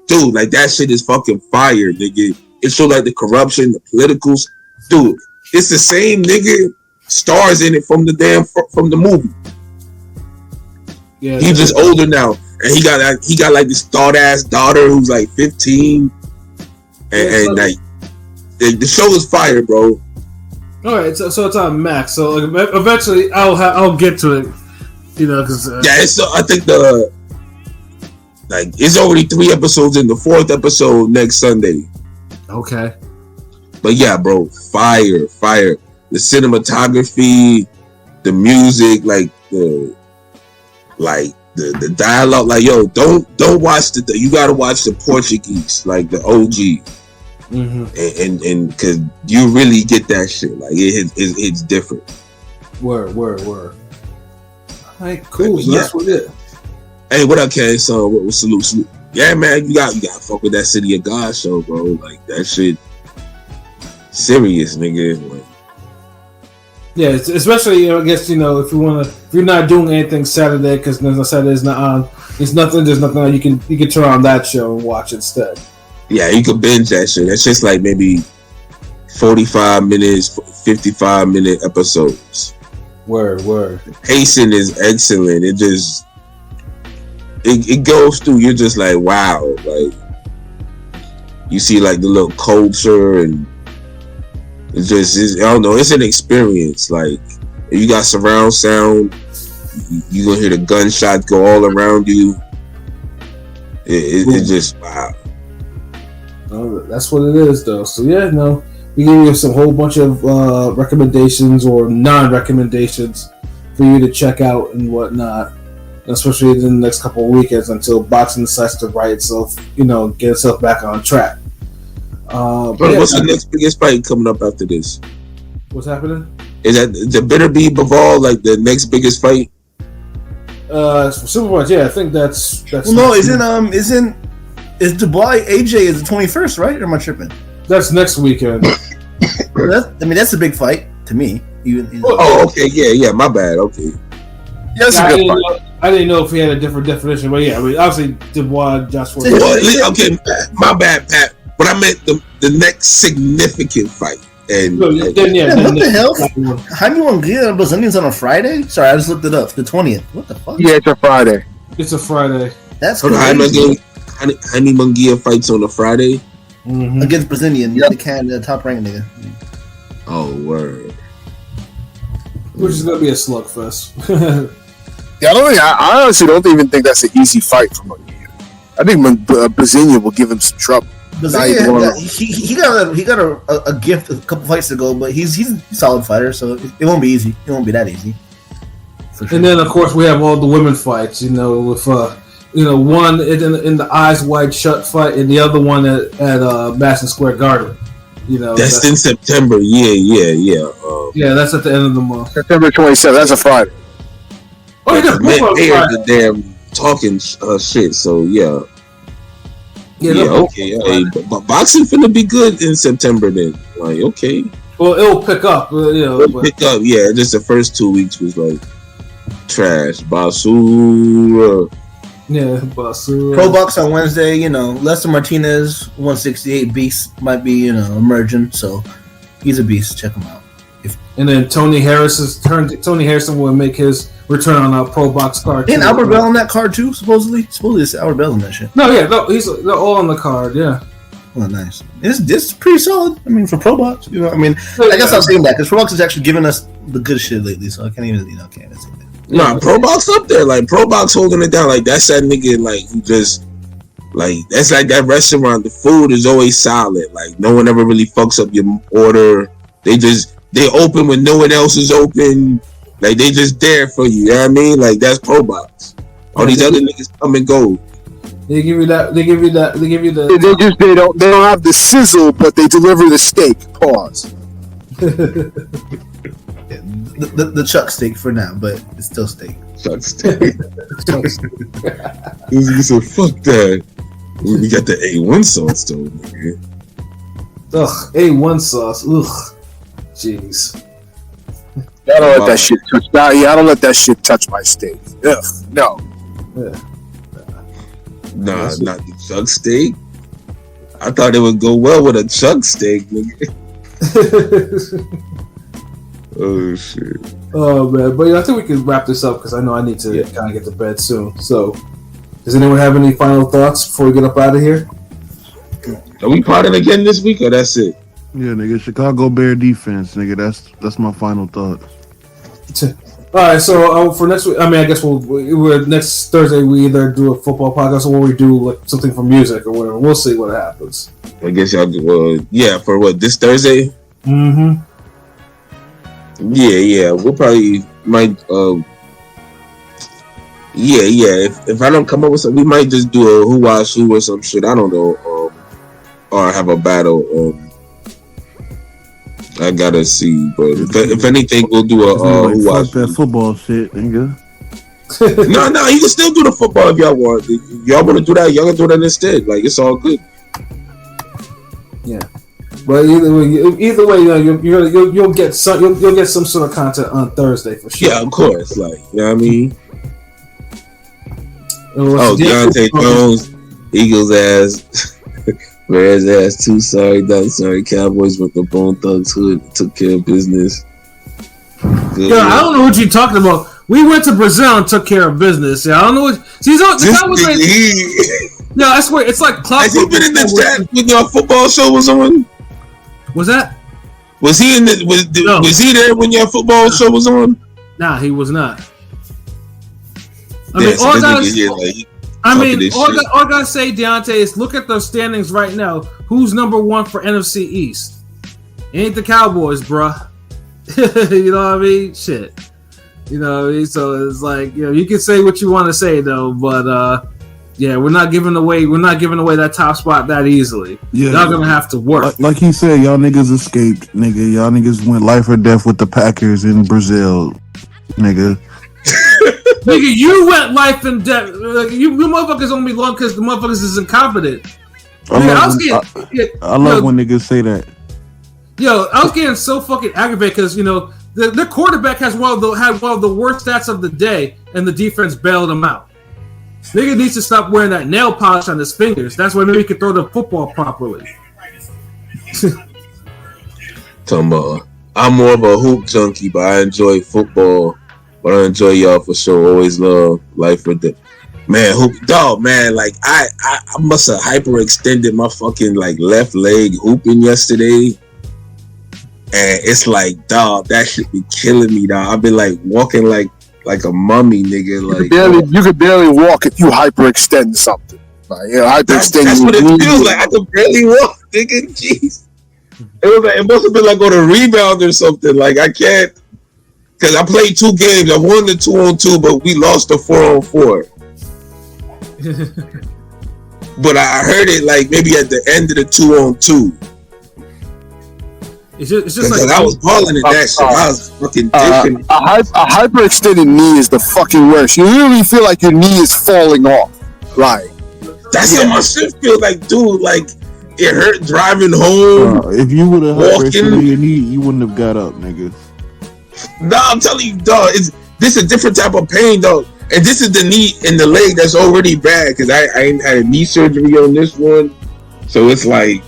dude, like that shit is fucking fire, nigga. It show like the corruption, the politicals, dude. It's the same nigga stars in it from the movie.
Yeah,
he's just older now, and he got like this thought ass daughter who's like 15, and like the show is fire, bro.
All right, so it's on Max. So like, eventually I'll get to it, you know, because
it's I think it's already 3 episodes in, the 4th episode next Sunday.
Okay.
But yeah, bro, fire. The cinematography, the music, like the dialogue, like yo, don't watch you gotta watch the Portuguese, like the OG, and because you really get that shit, like it's different.
Word. All right, cool. So
Yeah.
that's what it is.
Hey, what up, Ken? So, what salute? Yeah, man, you got fuck with that City of God show, bro. Like that shit, serious, nigga. Like,
Yeah, especially I guess if you're not doing anything Saturday because Saturday's not on. There's nothing on. You can turn on that show and watch instead.
yeah, you could binge that shit. That's just like maybe 45 minutes, 55-minute episodes.
Word.
Pacing is excellent. It goes through. You're just like, wow. Like, you see like the little culture, and I don't know. It's an experience. Like, if you got surround sound, you gonna hear the gunshots go all around you. It's just wow.
Oh, that's what it is, though. So yeah, no, we give you some whole bunch of recommendations or non-recommendations for you to check out and whatnot, especially in the next couple of weekends until boxing decides to right itself, get itself back on track.
What's the next biggest fight coming up after this?
What's happening?
Is that the Bitterbeat Bivol, like the next biggest fight?
For Superboy, yeah, I think that's.
Well, no, is Dubai AJ is the 21st, right? Or am I tripping?
That's next weekend.
That's a big fight to me.
Oh, okay, yeah, my bad. Okay,
That's a good fight.
I didn't know if he had a different definition, but yeah, I mean, obviously Dubois, Joshua.
well, okay, my bad, Pat. But I meant the next significant fight. And
what the hell? Jaime Munguia and Brazilians on a Friday? Sorry, I just looked it up. The 20th. What the fuck?
Yeah, it's a Friday.
It's a Friday.
That's
crazy. Jaime Munguia fights on a Friday
against Brazilian, the top ranked nigga.
Oh, word.
Which is gonna be a slugfest.
Yeah, I honestly don't even think that's an easy fight for Munguia. I think Brazilian will give him some trouble.
He got a gift a couple fights ago, but he's a solid fighter, so it won't be easy. It won't be that easy. For sure.
And then of course we have all the women fights, with one in the eyes wide shut fight and the other one at Madison Square Garden.
That's in September. Yeah.
Yeah, that's at the end of the month.
September 27th. That's a Friday.
Oh,
they are the damn talking shit. So yeah. Yeah, okay. But boxing finna be good in September then. Like, okay.
Well, it'll pick up,
pick up, yeah. Just the first 2 weeks was like trash. Basura.
Yeah, Basura.
Pro Box on Wednesday. You know, Lester Martinez, 168 beast might be emerging. So he's a beast. Check him out.
And then Tony Harrison will make his return on a Pro Box card.
And Albert Bell on that card too. Supposedly it's Albert Bell on that shit.
No, they're all on the card. Yeah.
Oh, nice. It's pretty solid. I mean, for Pro Box, I guess I'm saying that because Pro Box is actually giving us the good shit lately. So I can't even, can't say that.
Nah, Pro Box up there. Like Pro Box holding it down. Like that's that nigga. Like who just like that's like that restaurant. The food is always solid. Like no one ever really fucks up your order. They open when no one else is open. Like they just there for you. You know what I mean? Like that's Pro Box. All these other niggas come and go.
They give you that. They give you the.
They don't have the sizzle, but they deliver the steak. Pause.
The chuck steak for now, but it's still steak.
Chuck steak. You said fuck that. We got the A1 sauce though, nigga.
Ugh, A1 sauce. Ugh, jeez.
I don't let that shit touch. I don't let that shit touch my steak. Ugh, no.
Yeah.
Nah, not the chuck steak. I thought it would go well with a chuck steak, nigga. Oh shit.
Oh man, but yeah, I think we can wrap this up because I know I need to kind of get to bed soon. So, does anyone have any final thoughts before we get up out of here?
Are we potting again this week or that's it?
Yeah, nigga, Chicago Bear defense, nigga. That's my final thought.
All right, so for next week, I guess we're next Thursday we either do a football podcast or we do like something for music or whatever. We'll see what happens.
I guess y'all do. For what, this Thursday?
Mm-hmm.
Yeah. We'll probably might. If I don't come up with something, we might just do a who watch who or some shit. I don't know. Or have a battle. I gotta see, but if anything, we'll do a who watch
that football shit, nigga.
No, you can still do the football if y'all want. If y'all want to do that, y'all can do that instead. Like it's all good.
Yeah, but either way, you'll get some sort of content on Thursday for sure.
Yeah, of course. Like you know what I mean. Deontay Jones, Eagles ass. Bears ass, too sorry, not sorry. Cowboys with the Bone Thugs hood took care of business. Good.
Yeah, I don't know what you're talking about. We went to Brazil and took care of business. Yeah, I don't know what. See, the guy was like, no, I swear, it's like.
Has he been in the chat when your football show was on?
Was that?
Was he in the? Was he there when your football show was on?
Nah, he was not. All I gotta say, Deontay, is look at the standings right now. Who's number one for NFC East? It ain't the Cowboys, bruh. You know what I mean? Shit. You know what I mean? So it's like, you can say what you want to say though, but we're not giving away that top spot that easily. Yeah, y'all gonna have to work.
Like he said, y'all niggas escaped, nigga. Y'all niggas went life or death with the Packers in Brazil, nigga.
Nigga, you went life and death. You motherfuckers only long because the motherfuckers is incompetent.
I love when niggas say that.
Yo, I was getting so fucking aggravated because the quarterback had one of the worst stats of the day, and the defense bailed him out. Nigga needs to stop wearing that nail polish on his fingers. That's why maybe he can throw the football properly.
Talking about, I'm more of a hoop junkie, but I enjoy football. But I enjoy y'all for sure. Always love life with the man. Hoop dog, man. Like I must have hyperextended my fucking like left leg hooping yesterday, and it's like, dog, that shit be killing me, dog. I've been like walking like a mummy, nigga. Like
you could barely walk if you hyperextend something. Like, hyperextend.
That's what it feels like. I could barely walk, nigga. Jeez. It must have been like on a rebound or something. Like I can't. Because I played 2 games. I won the 2-on-2, but we lost the 4-on-4. But I heard it like maybe at the end of the 2-on-2.
It's just like
I was balling in that shit. I was fucking dipping.
A hyperextended knee is the fucking worst. You literally feel like your knee is falling off. Like
that's how my shit feel like, dude. Like it hurt driving home.
If you would have hyperextended your knee, you wouldn't have got up, nigga.
No, I'm telling you, dog. This is a different type of pain, dog. And this is the knee and the leg that's already bad because I ain't had a knee surgery on this one, so it's like,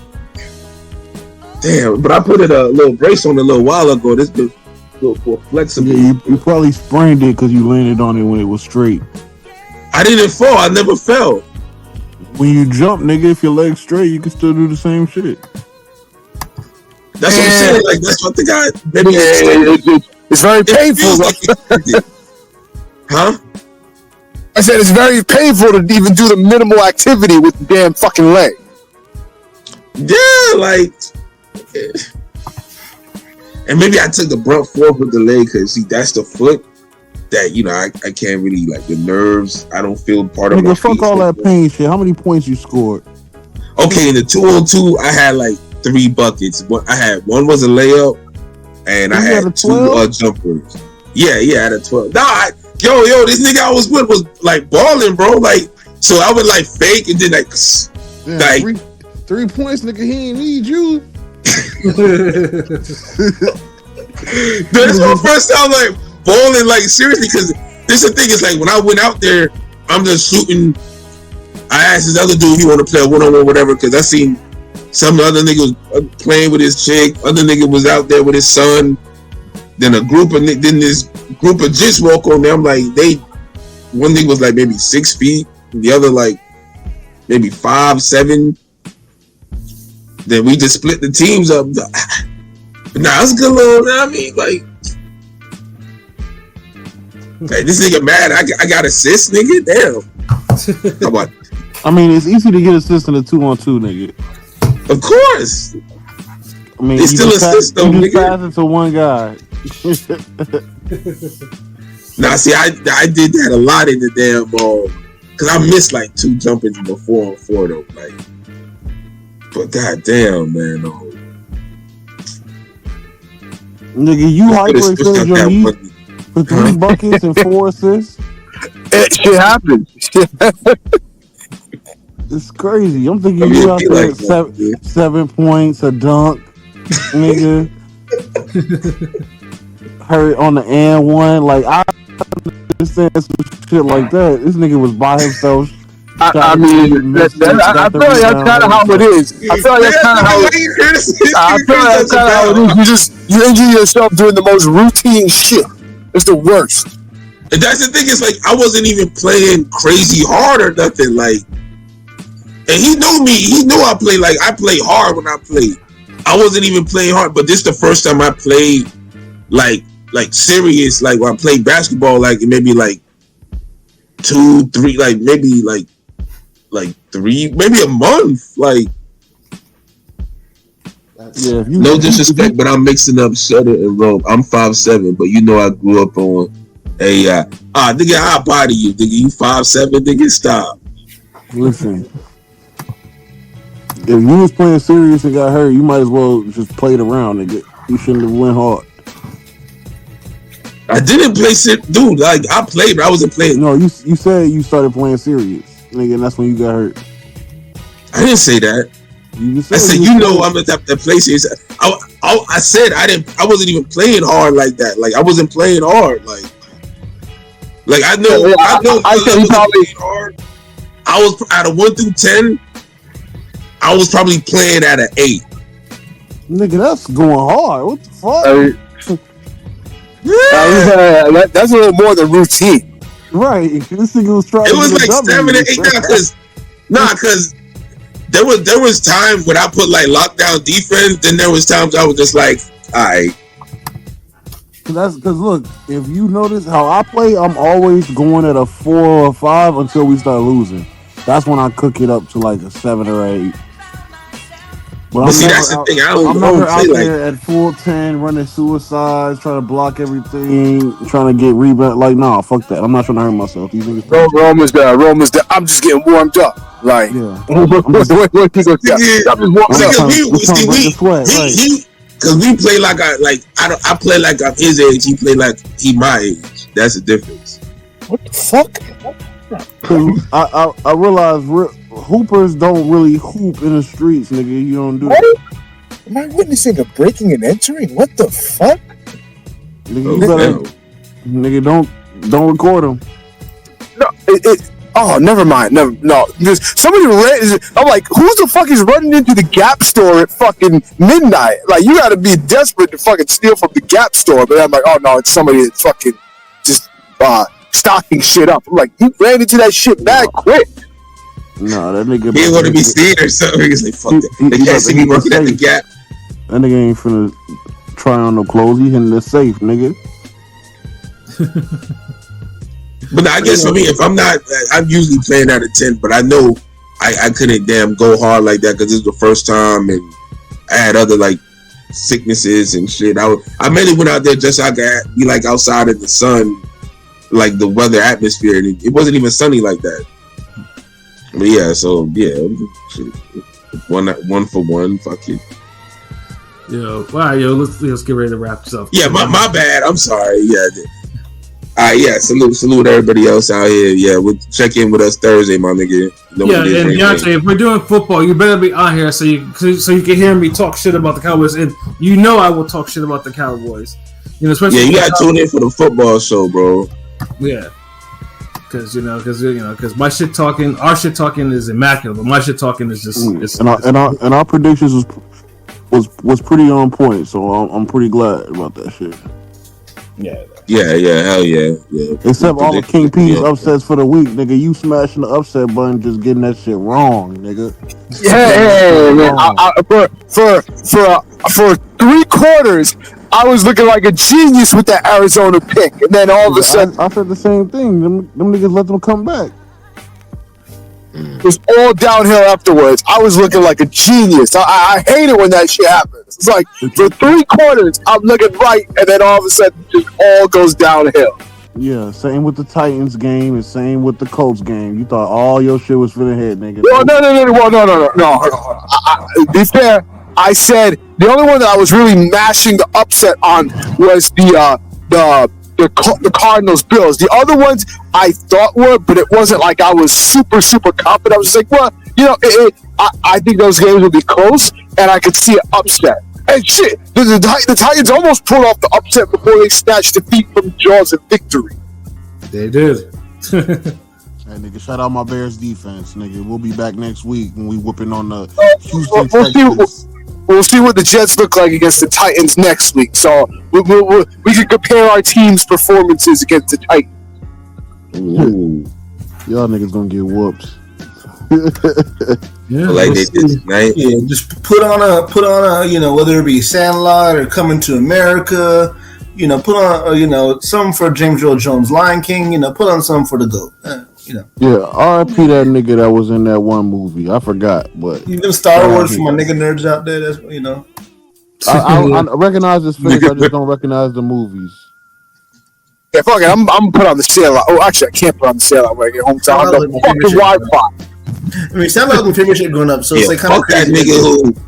damn. But I put a little brace on a little while ago. This been a little more flexible.
Yeah, you probably sprained it because you landed on it when it was straight.
I didn't fall. I never fell.
When you jump, nigga, if your leg's straight, you can still do the same shit.
That's what I'm saying. Like that's what the guy. Maybe
it's very painful.
Huh?
I said it's very painful to even do the minimal activity with the damn fucking leg.
Yeah, like, and maybe I took the brunt force with the leg because see that's the foot that I can't really like the nerves. I don't feel part of my
fuck
feet.
all that pain shit. How many points you scored?
Okay, in the 2-on-2, I had like 3 buckets. I had one was a layup, and I had 2 jumpers. Yeah, I had a 12. Nah, yo, this nigga I was with was like balling, bro. Like, so I would like fake and then like
3 points, nigga. He ain't need you.
That's my first time like balling, like seriously, because this the thing is like when I went out there, I'm just shooting. I asked this other dude he want to play a one-on-one, whatever, because I seen some other nigga was playing with his chick. Other nigga was out there with his son. Then this group of just walk on there. I'm like, one nigga was like maybe 6 feet, the other like maybe 5, 7. Then we just split the teams up. Nah, it's good little. I mean, like this nigga mad. I got assists, nigga. Damn. Come on.
I mean, it's easy to get assists in a 2-on-2, nigga.
Of course.
I mean,
it's still assists though,
nigga. You
nigga.
pass it to one guy.
Nah, see, I did that a lot in the damn ball because I missed like 2 jumpers in the 4-on-4 though. Like, but goddamn, man,
nigga, you hyper-extended your knee for 3 buckets and 4 assists.
Shit happens.
It's crazy. I'm thinking you out there like 7 points, a dunk, nigga. Hurt on the and one. Like I understand some shit like that. This nigga was by himself.
I mean, I feel like that's kind of how it is. I feel like that's kind of how it is. You injure yourself doing the most routine shit. It's the worst.
And that's the thing. It's like I wasn't even playing crazy hard or nothing. Like, and he knew me. He knew I played. Like I play hard when I played. I wasn't even playing hard. But this is the first time I played like serious. Like when I played basketball. Like maybe like 2, 3. Like maybe like 3. Maybe a month. Like.
Yeah,
no disrespect, but I'm mixing up Shutter and Rope. I'm 5'7", but you know I grew up on nigga, I'll body you, nigga. You 5'7", nigga, stop.
Listen, if you was playing serious and got hurt, you might as well just play it around, nigga. You shouldn't have went hard.
I didn't play dude. Like I played, but I wasn't playing.
No, you said you started playing serious, nigga, and that's when you got hurt.
I didn't say that. I said, I'm the type that plays serious. I said I wasn't even playing hard like that. Like I wasn't playing hard. Like I know. I said probably hard. I was out of 1 through 10. I was probably playing at an 8.
Nigga, that's going hard. What the fuck?
That's a little more than routine,
right? This nigga was trying.
It was like 7 or 8 now, because there was time when I put like lockdown defense. Then there was times I was just like, all right.
That's because look, if you notice how I play, I'm always going at a 4 or 5 until we start losing. That's when I cook it up to like a 7 or 8. But
see, that's the thing.
I'm never out there at full 10, running suicides, trying to block everything, trying to get rebound. Like, nah, fuck that. I'm not trying to hurt myself. These niggas.
Roman's there. I'm just getting warmed up. Like,
yeah.
Because
we play like I play like I'm his age. He play like he my age. That's the difference.
What the fuck?
I realize hoopers don't really hoop in the streets, nigga. You don't do that.
Am I witnessing a breaking and entering? What the fuck?
Nigga, nigga, don't record them.
Oh, never mind. No. Somebody ran. I'm like, who the fuck is running into the Gap store at fucking midnight? Like, you got to be desperate to fucking steal from the Gap store. But I'm like, oh no, it's somebody that's fucking just stocking shit up. I'm like, you ran into that shit mad quick.
No, that nigga.
He didn't want to be seen or something. He's like, fuck it. They can't see me working at the Gap.
That nigga ain't finna try on no clothes. He hitting the safe, nigga.
But I guess for me, if I'm usually playing out of 10, but I know I couldn't damn go hard like that because this was the first time and I had other like sicknesses and shit. I mainly went out there just so I could be like outside in the sun, like the weather atmosphere. And it wasn't even sunny like that. But yeah, so yeah, one for one, fuck it.
Yo, all right, yo, let's get ready to wrap this up.
Yeah, my bad. I'm sorry. Yeah. Salute everybody else out here. Yeah, we'll check in with us Thursday, my nigga.
Yeah, and Deontay, if we're doing football, you better be on here so you can hear me talk shit about the Cowboys, and you know I will talk shit about the Cowboys. You know, especially
you gotta tune in for the football show, bro.
Yeah, because my shit talking, our shit talking is immaculate, but my shit talking is just
and our predictions was pretty on point, so I'm pretty glad about that shit.
Yeah, hell yeah.
Except all the King P's upsets for the week, nigga. You smashing the upset button, just getting that shit wrong, nigga. For 3 quarters, I was looking like a genius with that Arizona pick, and then all of a sudden, I said the same thing. Them niggas let them come back.
It was all downhill afterwards. I was looking like a genius. I hate it when that shit happens. It's like for 3 quarters, I'm looking right, and then all of a sudden, it just all goes downhill.
Yeah, same with the Titans game, and same with the Colts game. You thought all your shit was for the head, nigga.
No. Be fair, I said the only one that I was really mashing the upset on was the Cardinals Bills. The other ones I thought were, but it wasn't like I was super confident. I was just like, well, you know, I think those games will be close, and I could see an upset. And shit, the Titans almost pulled off the upset before they snatched defeat from the jaws of victory.
They did.
Hey, nigga, shout out my Bears defense, nigga. We'll be back next week when we whooping on the Houston Texans.
We'll see what the Jets look like against the Titans next week. So we can compare our team's performances against the Titans.
Ooh. Y'all niggas gonna get whooped.
Yeah, like they did tonight.
Yeah, just put on a whether it be Sandlot or Coming to America, put on some for James Earl Jones, Lion King, put on some for the GOAT.
Yeah, R.I.P. that nigga that was in that one movie. I forgot, but
even Star Wars for my nigga nerds out there. That's
I recognize this finish. I just don't recognize the movies.
Yeah, fuck it. I'm gonna put on the Sandlot. Oh, actually, I can't put on the Sandlot when I get home. So I have the fucking Wi-Fi.
I mean, Sandlot was my favorite shit growing up. So it's like kind of
crazy. That nigga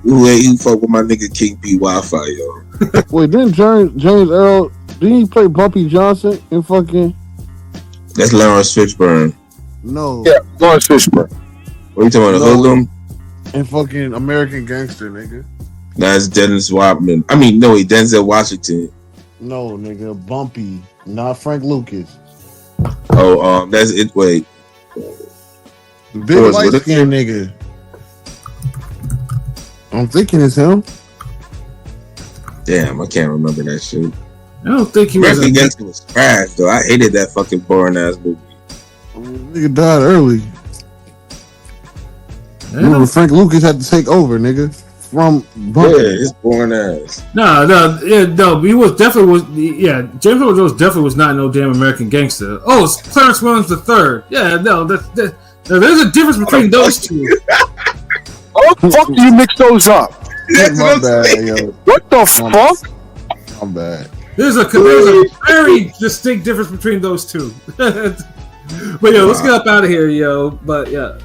who fuck with my nigga King P Wi-Fi, yo.
Wait, didn't James Earl? Didn't he play Bumpy Johnson in fucking?
That's Lawrence Fishburne.
No.
Yeah, Lawrence Fishburne.
What are you talking about? Hoodlum?
And fucking American Gangster, nigga.
That's Dennis Rodman. I mean, no, he Denzel Washington.
No, nigga, Bumpy, not Frank Lucas.
Oh, that's it. Wait,
big light skinned nigga. I'm thinking it's him.
Damn, I can't remember that shit.
I don't think he was.
American Gangster was trash, though. I hated that fucking boring ass movie.
Nigga died early. Remember, Frank Lucas had to take over, nigga. From Bumpy.
Yeah, his boring ass.
No. He was definitely James Earl Jones definitely was not no damn American Gangster. Oh, it's Clarence Williams III. Yeah, no, there's a difference between those two.
How the fuck do you mix those up?
My bad, yo.
What the fuck?
I'm bad.
There's a very distinct difference between those two. But yo, let's get up out of here, yo. But yeah.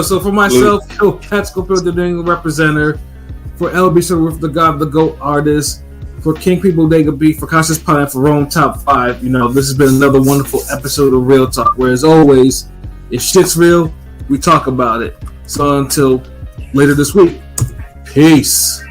So for myself, Pat Scofield, the New England representative, for LB Silver, the God of the GOAT artist, for King P Bodega Beef, for Cautious Pine, for Rome Top 5. This has been another wonderful episode of Real Talk. Where as always, if shit's real, we talk about it. So until later this week, peace.